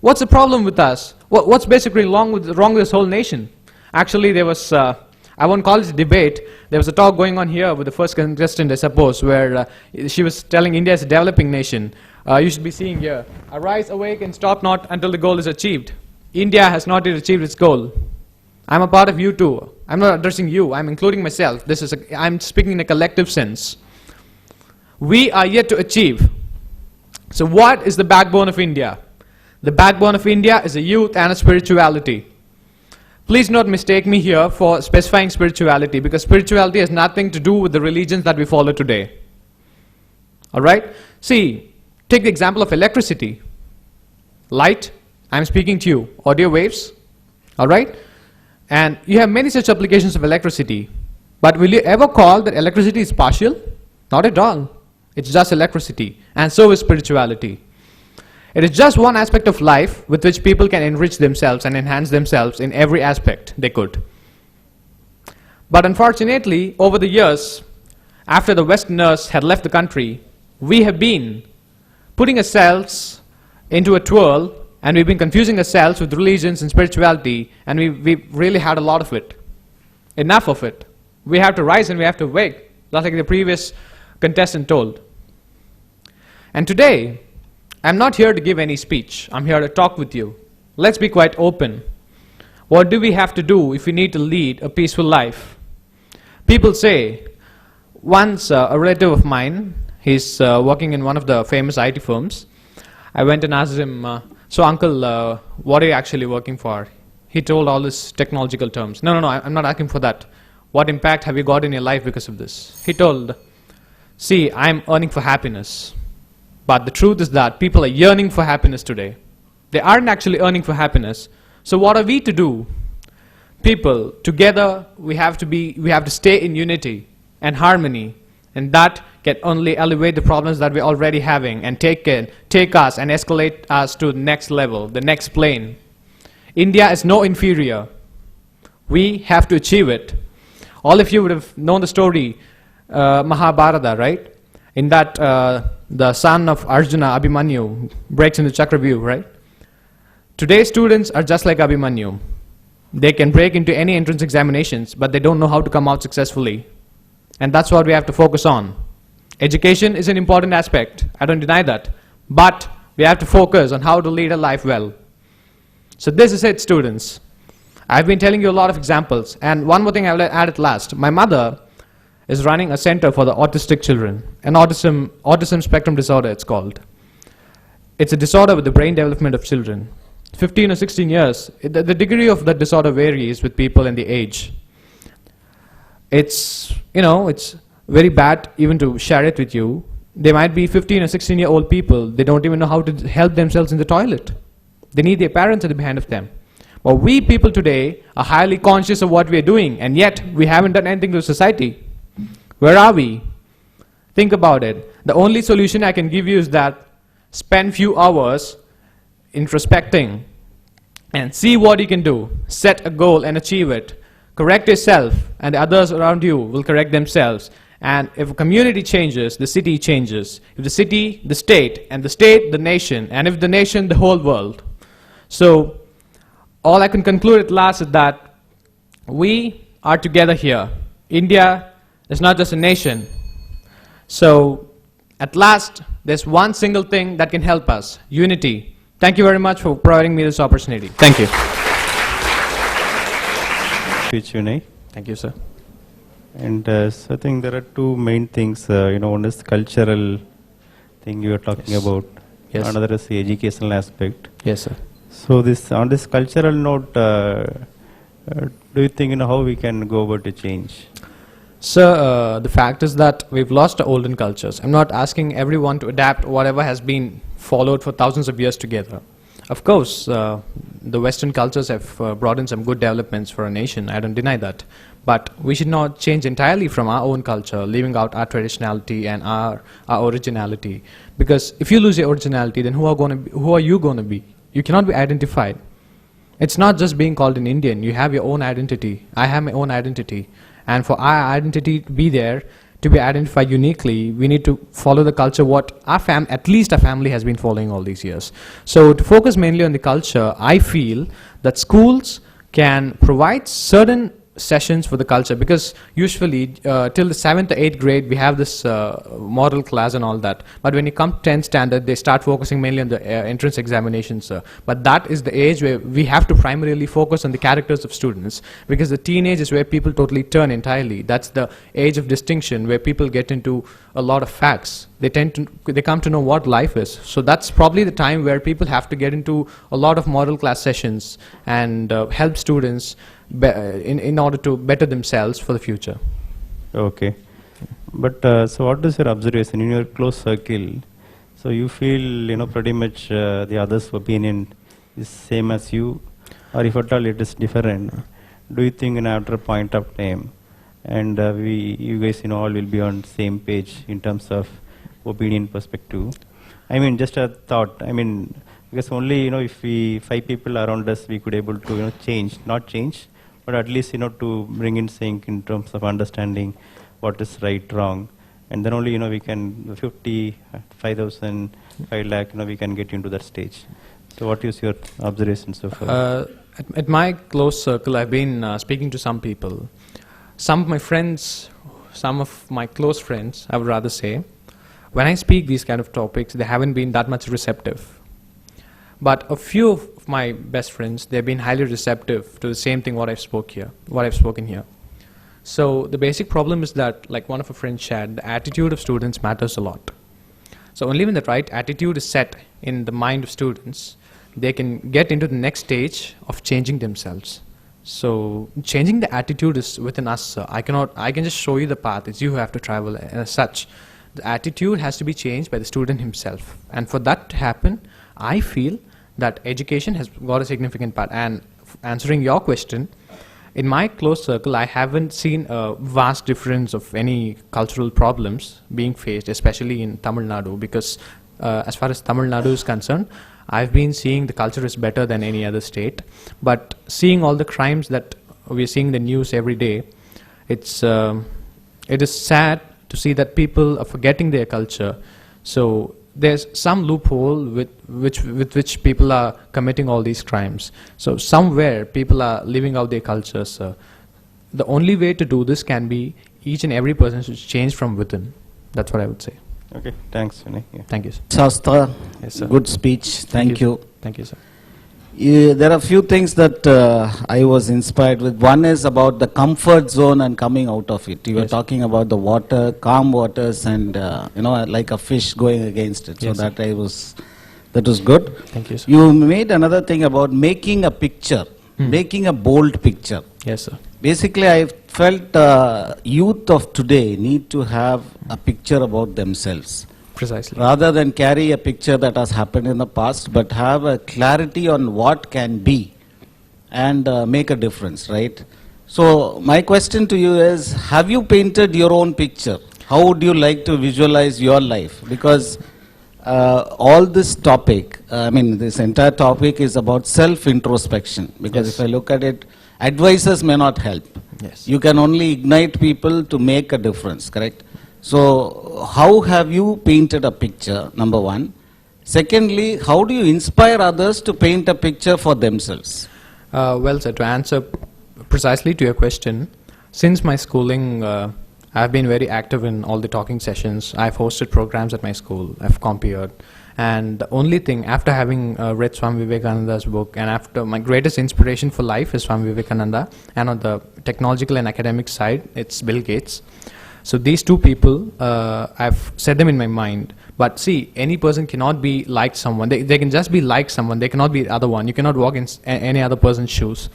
What's the problem with us? What's basically wrong with this whole nation? Actually, there was, I won't call it a debate, there was a talk going on here with the first contestant, I suppose, where she was telling India is a developing nation. You should be seeing here, "Arise, awake, and stop not until the goal is achieved." India has not yet achieved its goal. I'm a part of you too. I'm not addressing you, I'm including myself. I'm speaking in a collective sense. We are yet to achieve. So what is the backbone of India? The backbone of India is a youth and a spirituality. Please don't mistake me here for specifying spirituality, because spirituality has nothing to do with the religions that we follow today. Alright? See, take the example of electricity. Light, I'm speaking to you. Audio waves. Alright? And you have many such applications of electricity. But will you ever call that electricity is partial? Not at all. It's just electricity. And so is spirituality. It is just one aspect of life with which people can enrich themselves and enhance themselves in every aspect they could. But unfortunately, over the years, after the Westerners had left the country, we have been putting ourselves into a twirl, and we've been confusing ourselves with religions and spirituality, and we've really had a lot of it. Enough of it. We have to rise and we have to wake, just like the previous contestant told. And today, I'm not here to give any speech. I'm here to talk with you. Let's be quite open. What do we have to do if we need to lead a peaceful life? People say, once a relative of mine, he's working in one of the famous IT firms. I went and asked him, "So uncle, what are you actually working for?" He told all these technological terms. No, I'm not asking for that. What impact have you got in your life because of this? He told, "See, I'm earning for happiness." But the truth is that people are yearning for happiness today. They aren't actually earning for happiness. So what are we to do? People, together, we have to stay in unity and harmony, and that can only elevate the problems that we're already having and take us and escalate us to the next level, the next plane. India is no inferior. We have to achieve it. All of you would have known the story, Mahabharata, right? In that, the son of Arjuna, Abhimanyu, breaks into Chakravyuh, right? Today's students are just like Abhimanyu. They can break into any entrance examinations, but they don't know how to come out successfully. And that's what we have to focus on. Education is an important aspect, I don't deny that. But we have to focus on how to lead a life well. So this is it, students. I've been telling you a lot of examples, and one more thing I will add at last. My mother is running a center for the autistic children, an autism spectrum disorder it's called. It's a disorder with the brain development of children. 15 or 16 years, the degree of that disorder varies with people and the age. It's very bad even to share it with you. They might be 15 or 16-year-old people, they don't even know how to help themselves in the toilet. They need their parents at the behind of them. But we people today are highly conscious of what we are doing, and yet we haven't done anything to society. Where are we? Think about it. The only solution I can give you is that spend few hours introspecting and see what you can do. Set a goal and achieve it. Correct yourself, and the others around you will correct themselves. And if a community changes, the city changes. If the city, the state, and the state, the nation, and if the nation, the whole world. So, all I can conclude at last is that we are together here. India is not just a nation. So, at last, there's one single thing that can help us: unity. Thank you very much for providing me this opportunity. Thank you. Speech, Vinay. Thank you, sir. And so I think there are two main things. One is cultural thing you are talking about. Yes. Another is the educational aspect. Yes, sir. So this on this cultural note, do you think how we can go about a change? Sir, the fact is that we've lost our olden cultures. I'm not asking everyone to adapt whatever has been followed for thousands of years together. Of course, the Western cultures have brought in some good developments for a nation. I don't deny that. But we should not change entirely from our own culture, leaving out our traditionality and our originality. Because if you lose your originality, then who are you going to be? You cannot be identified. It's not just being called an Indian. You have your own identity. I have my own identity. And for our identity to be there, to be identified uniquely, we need to follow the culture what at least our family has been following all these years. So to focus mainly on the culture, I feel that schools can provide certain sessions for the culture, because usually till the 7th or 8th grade we have this model class and all that, but when you come to 10th standard they start focusing mainly on the entrance examinations, but that is the age where we have to primarily focus on the characters of students, because the teenage is where people totally turn entirely. That's the age of distinction where people get into a lot of facts. They come to know what life is. So that's probably the time where people have to get into a lot of model class sessions and help students in order to better themselves for the future. Okay. But so what is your observation in your close circle? So you feel, pretty much the others' opinion is same as you, or if at all it is different, do you think after a point of time, and you guys, all will be on same page in terms of opinion perspective? I mean, just a thought. I mean, because only, if we 5 people around us, we could able to, not change, but at least, to bring in sync in terms of understanding what is right, wrong, and then only, we can 50, 5,000, 5 lakh, we can get into that stage. So what is your observation so far? At my close circle, I've been speaking to some people. Some of my friends, some of my close friends, I would rather say, when I speak these kind of topics, they haven't been that much receptive. But a few of my best friends, they've been highly receptive to the same thing what I've spoken here. So the basic problem is that, like one of our friends shared, the attitude of students matters a lot. So only when the right attitude is set in the mind of students, they can get into the next stage of changing themselves. So changing the attitude is within us. I can just show you the path. It's you who have to travel as such. The attitude has to be changed by the student himself. And for that to happen, I feel that education has got a significant part. And answering your question, in my close circle, I haven't seen a vast difference of any cultural problems being faced, especially in Tamil Nadu, because as far as Tamil Nadu is concerned, I've been seeing the culture is better than any other state. But seeing all the crimes that we're seeing in the news every day, it is sad to see that people are forgetting their culture. So there's some loophole with which people are committing all these crimes. So somewhere people are living out their cultures. The only way to do this can be each and every person should change from within. That's what I would say. Okay, thanks, Vinay. Yeah. Thank you, sir. Shastra, Yes, sir. good speech. Thank you. Thank you, sir. There are a few things that I was inspired with. One is about the comfort zone and coming out of it. You were Yes. talking about the water, calm waters, and like a fish going against it. Yes, So that was good. Thank you, sir. You made another thing about making a picture, making a bold picture. Yes, sir. Basically, I felt youth of today need to have a picture about themselves. Precisely. Rather than carry a picture that has happened in the past, but have a clarity on what can be and make a difference, right? So my question to you is, have you painted your own picture? How would you like to visualize your life? Because all this topic, this entire topic is about self-introspection. Because Yes. if I look at it, advices may not help. Yes. You can only ignite people to make a difference, correct? So, how have you painted a picture, number one? Secondly, how do you inspire others to paint a picture for themselves? Well, sir, to answer precisely to your question, since my schooling, I've been very active in all the talking sessions. I've hosted programs at my school. I've compared. And the only thing, after having read Swami Vivekananda's book, and after my greatest inspiration for life is Swami Vivekananda, and on the technological and academic side, it's Bill Gates. So these two people, I've set them in my mind. But see, any person cannot be like someone. They can just be like someone. They cannot be the other one. You cannot walk in any other person's shoes.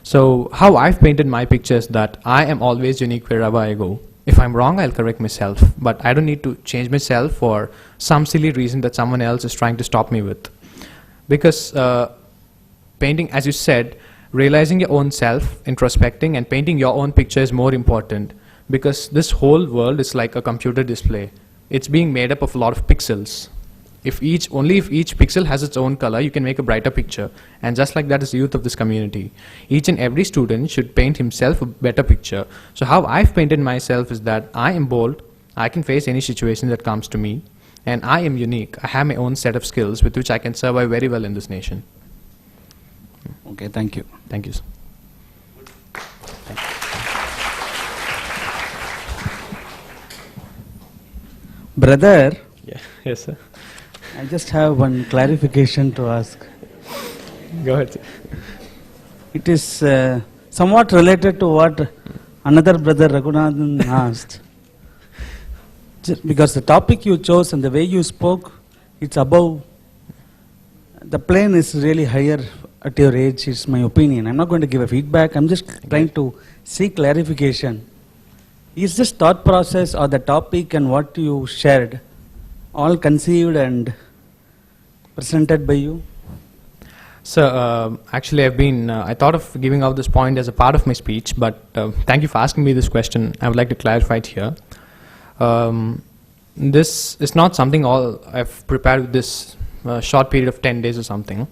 So how I've painted my pictures that I am always unique wherever I go. If I'm wrong, I'll correct myself. But I don't need to change myself for some silly reason that someone else is trying to stop me with. Because painting, as you said, realizing your own self, introspecting, and painting your own picture is more important. Because this whole world is like a computer display. It's being made up of a lot of pixels. Only if each pixel has its own color, you can make a brighter picture. And just like that is the youth of this community. Each and every student should paint himself a better picture. So how I've painted myself is that I am bold, I can face any situation that comes to me, and I am unique. I have my own set of skills with which I can survive very well in this nation. Okay, thank you. Thank you, sir. Brother, Yeah. Yes, sir. I just have one clarification to ask. Go ahead, sir. It is somewhat related to what another brother Raghunathan asked. Because the topic you chose and the way you spoke, it's above. The plane is really higher at your age, is my opinion. I'm not going to give a feedback. I'm just trying to seek clarification. Is this thought process or the topic and what you shared all conceived and presented by you? So actually I thought of giving out this point as a part of my speech, but thank you for asking me this question. I would like to clarify it here. This is not something I've prepared with this short period of 10 days or something.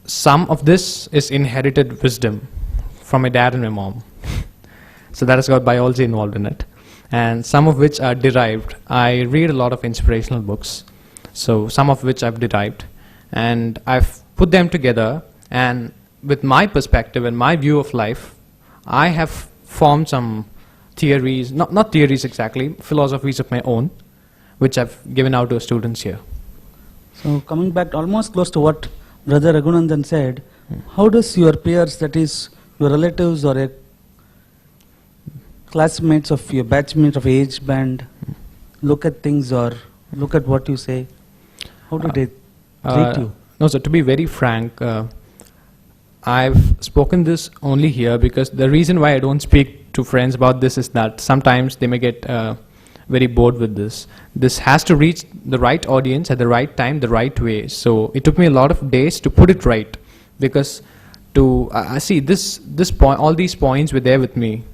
Some of this is inherited wisdom from my dad and my mom. So that has got biology involved in it. And some of which are derived. I read a lot of inspirational books. So some of which I've derived. And I've put them together, and with my perspective and my view of life, I have formed some theories, not theories exactly, philosophies of my own, which I've given out to students here. So coming back almost close to what Brother Raghunandan said, how does your peers, that is your relatives or a classmates of your batchmates of age band, look at things or look at what you say? How do they treat you? No, so to be very frank, I've spoken this only here because the reason why I don't speak to friends about this is that sometimes they may get very bored with this. This has to reach the right audience at the right time, the right way. So it took me a lot of days to put it right, because I see this point, all these points were there with me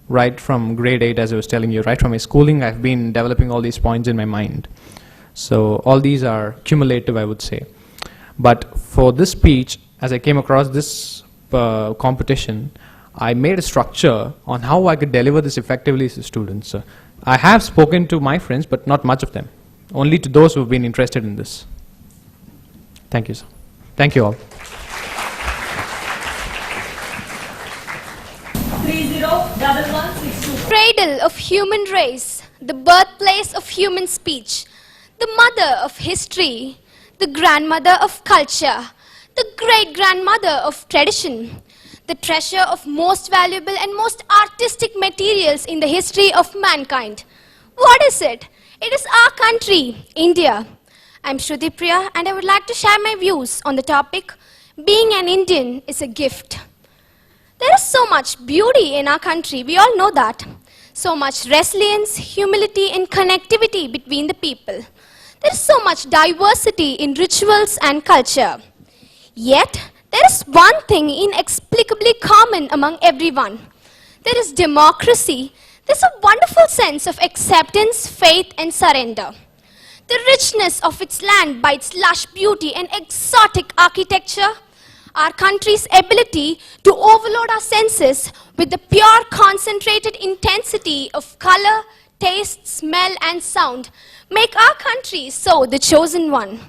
right from grade 8, as I was telling you, right from my schooling. I've been developing all these points in my mind. So all these are cumulative, I would say. But for this speech, as I came across this competition, I made a structure on how I could deliver this effectively to students. I have spoken to my friends, but not much of them. Only to those who have been interested in this. Thank you, sir. Thank you all. 301162. Cradle of human race, the birthplace of human speech, the mother of history, the grandmother of culture, the great-grandmother of tradition, the treasure of most valuable and most artistic materials in the history of mankind. What is it? It is our country, India. I'm Shruti Priya, and I would like to share my views on the topic, being an Indian is a gift. There is so much beauty in our country, we all know that. So much resilience, humility, and connectivity between the people. There is so much diversity in rituals and culture. Yet, there is one thing inexplicably common among everyone. There is democracy. There's a wonderful sense of acceptance, faith, and surrender. The richness of its land by its lush beauty and exotic architecture, our country's ability to overload our senses with the pure concentrated intensity of color, taste, smell and sound make our country so the chosen one.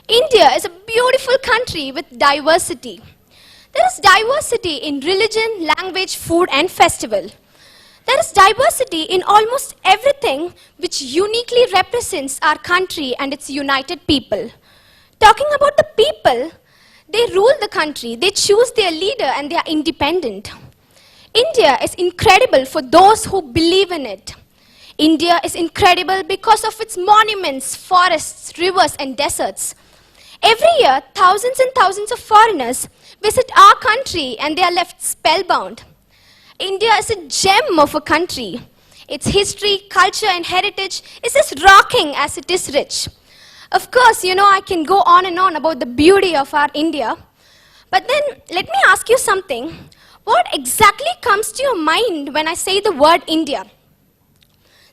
India is a beautiful country with diversity. There is diversity in religion, language, food and festival. There is diversity in almost everything which uniquely represents our country and its united people. Talking about the people, they rule the country, they choose their leader and they are independent. India is incredible for those who believe in it. India is incredible because of its monuments, forests, rivers and deserts. Every year, thousands and thousands of foreigners visit our country and they are left spellbound. India is a gem of a country. Its history, culture and heritage is as rocking as it is rich. Of course, I can go on and on about the beauty of our India. But then, let me ask you something. What exactly comes to your mind when I say the word India?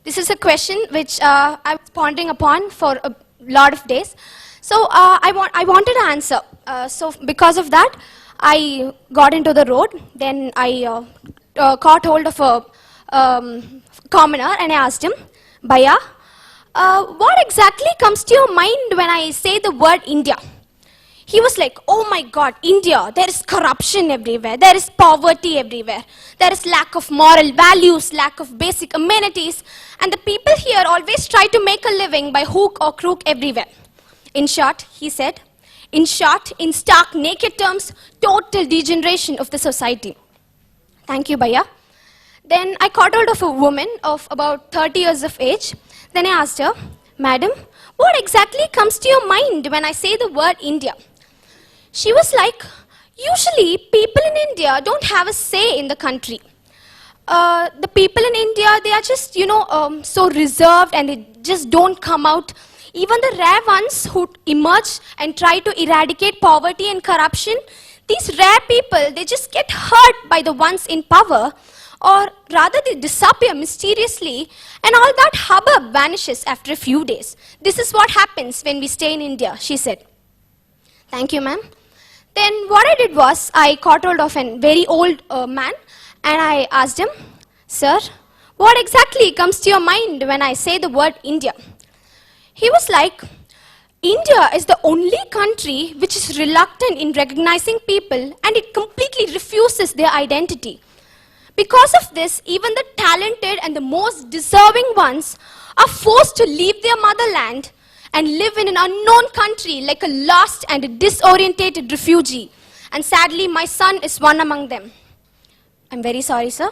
This is a question which I was pondering upon for a lot of days. So I wanted an answer. So because of that, I got into the road. Then I caught hold of a commoner and I asked him, Bhaiya, what exactly comes to your mind when I say the word India? He was like, oh my God, India, there is corruption everywhere, there is poverty everywhere, there is lack of moral values, lack of basic amenities, and the people here always try to make a living by hook or crook everywhere. In short, he said, in stark naked terms, total degeneration of the society. Thank you, Bhaiya. Then I caught hold of a woman of about 30 years of age. Then I asked her, Madam, what exactly comes to your mind when I say the word India? She was like, usually people in India don't have a say in the country. The people in India, they are just, so reserved and they just don't come out. Even the rare ones who emerge and try to eradicate poverty and corruption, these rare people, they just get hurt by the ones in power, or rather they disappear mysteriously and all that hubbub vanishes after a few days. This is what happens when we stay in India, she said. Thank you, ma'am. Then what I did was, I caught hold of a very old man and I asked him, Sir, what exactly comes to your mind when I say the word India? He was like, India is the only country which is reluctant in recognizing people and it completely refuses their identity. Because of this, even the talented and the most deserving ones are forced to leave their motherland and live in an unknown country like a lost and a disorientated refugee. And sadly, my son is one among them. I'm very sorry, sir.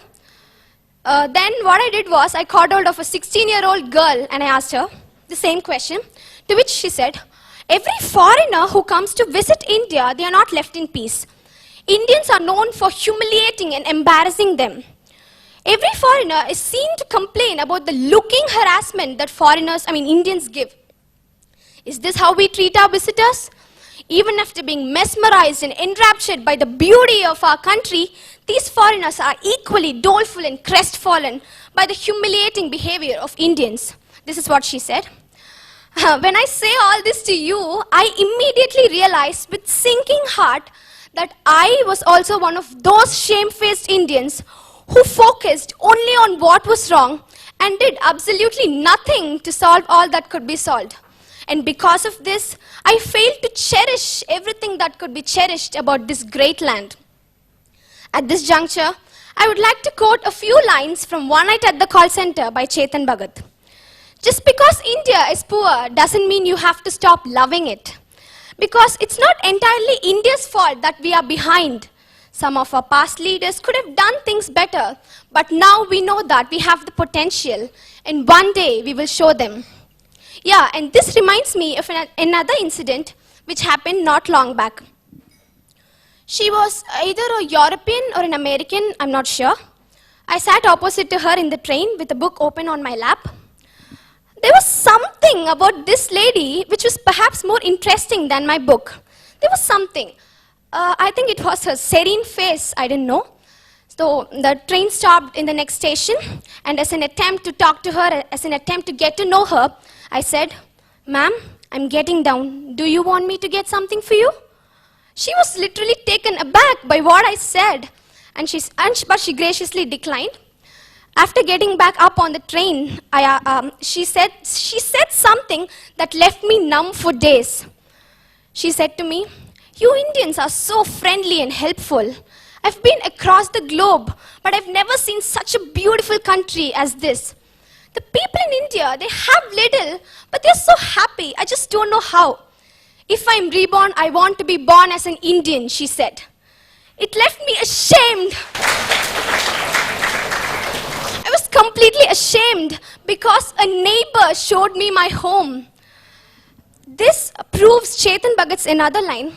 Then what I did was, I caught hold of a 16-year-old girl and I asked her the same question, to which she said, every foreigner who comes to visit India, they are not left in peace. Indians are known for humiliating and embarrassing them. Every foreigner is seen to complain about the looking harassment that Indians give. Is this how we treat our visitors? Even after being mesmerized and enraptured by the beauty of our country, these foreigners are equally doleful and crestfallen by the humiliating behavior of Indians. This is what she said. When I say all this to you, I immediately realized with sinking heart that I was also one of those shamefaced Indians who focused only on what was wrong and did absolutely nothing to solve all that could be solved. And because of this, I failed to cherish everything that could be cherished about this great land. At this juncture, I would like to quote a few lines from One Night at the Call Center by Chetan Bhagat. Just because India is poor doesn't mean you have to stop loving it. Because it's not entirely India's fault that we are behind. Some of our past leaders could have done things better, but now we know that we have the potential, and one day we will show them. Yeah, and this reminds me of another incident which happened not long back. She was either a European or an American, I'm not sure. I sat opposite to her in the train with a book open on my lap. There was something about this lady which was perhaps more interesting than my book. There was something. I think it was her serene face, I didn't know. So the train stopped in the next station, and as an attempt to talk to her, as an attempt to get to know her, I said, Ma'am, I'm getting down. Do you want me to get something for you? She was literally taken aback by what I said, but she graciously declined. After getting back up on the train, she said something that left me numb for days. She said to me, "You Indians are so friendly and helpful. I've been across the globe, but I've never seen such a beautiful country as this. The people in India, they have little, but they're so happy. I just don't know how. If I'm reborn, I want to be born as an Indian," she said. It left me ashamed. I was completely ashamed because a neighbor showed me my home. This proves Chetan Bhagat's another line.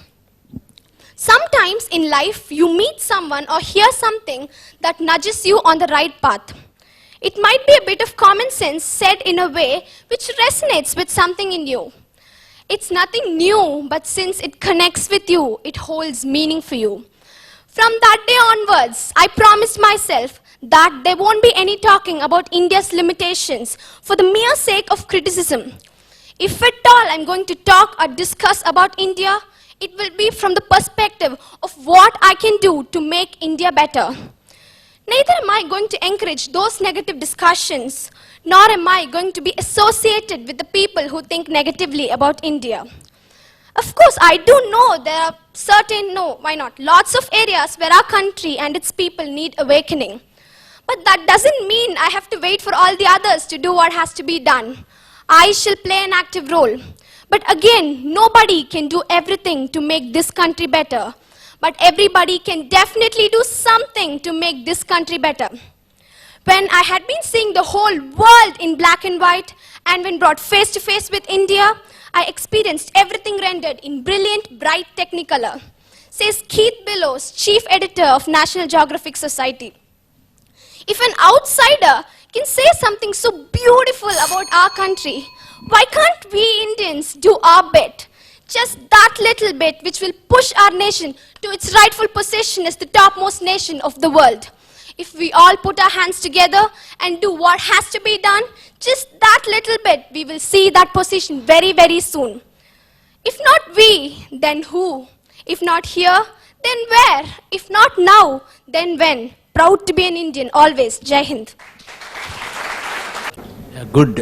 Sometimes in life, you meet someone or hear something that nudges you on the right path. It might be a bit of common sense said in a way which resonates with something in you. It's nothing new, but since it connects with you, it holds meaning for you. From that day onwards, I promised myself that there won't be any talking about India's limitations for the mere sake of criticism. If at all I'm going to talk or discuss about India, it will be from the perspective of what I can do to make India better. Neither am I going to encourage those negative discussions, nor am I going to be associated with the people who think negatively about India. Of course, I do know there are lots of areas where our country and its people need awakening. But that doesn't mean I have to wait for all the others to do what has to be done. I shall play an active role. But again, nobody can do everything to make this country better. But everybody can definitely do something to make this country better. When I had been seeing the whole world in black and white, and when brought face to face with India, I experienced everything rendered in brilliant, bright Technicolor, says Keith Billows, Chief Editor of National Geographic Society. If an outsider can say something so beautiful about our country, why can't we Indians do our bit? Just that little bit which will push our nation to its rightful position as the topmost nation of the world. If we all put our hands together and do what has to be done, just that little bit, we will see that position very, very soon. If not we, then who? If not here, then where? If not now, then when? Proud to be an Indian, always. Jai Hind. A good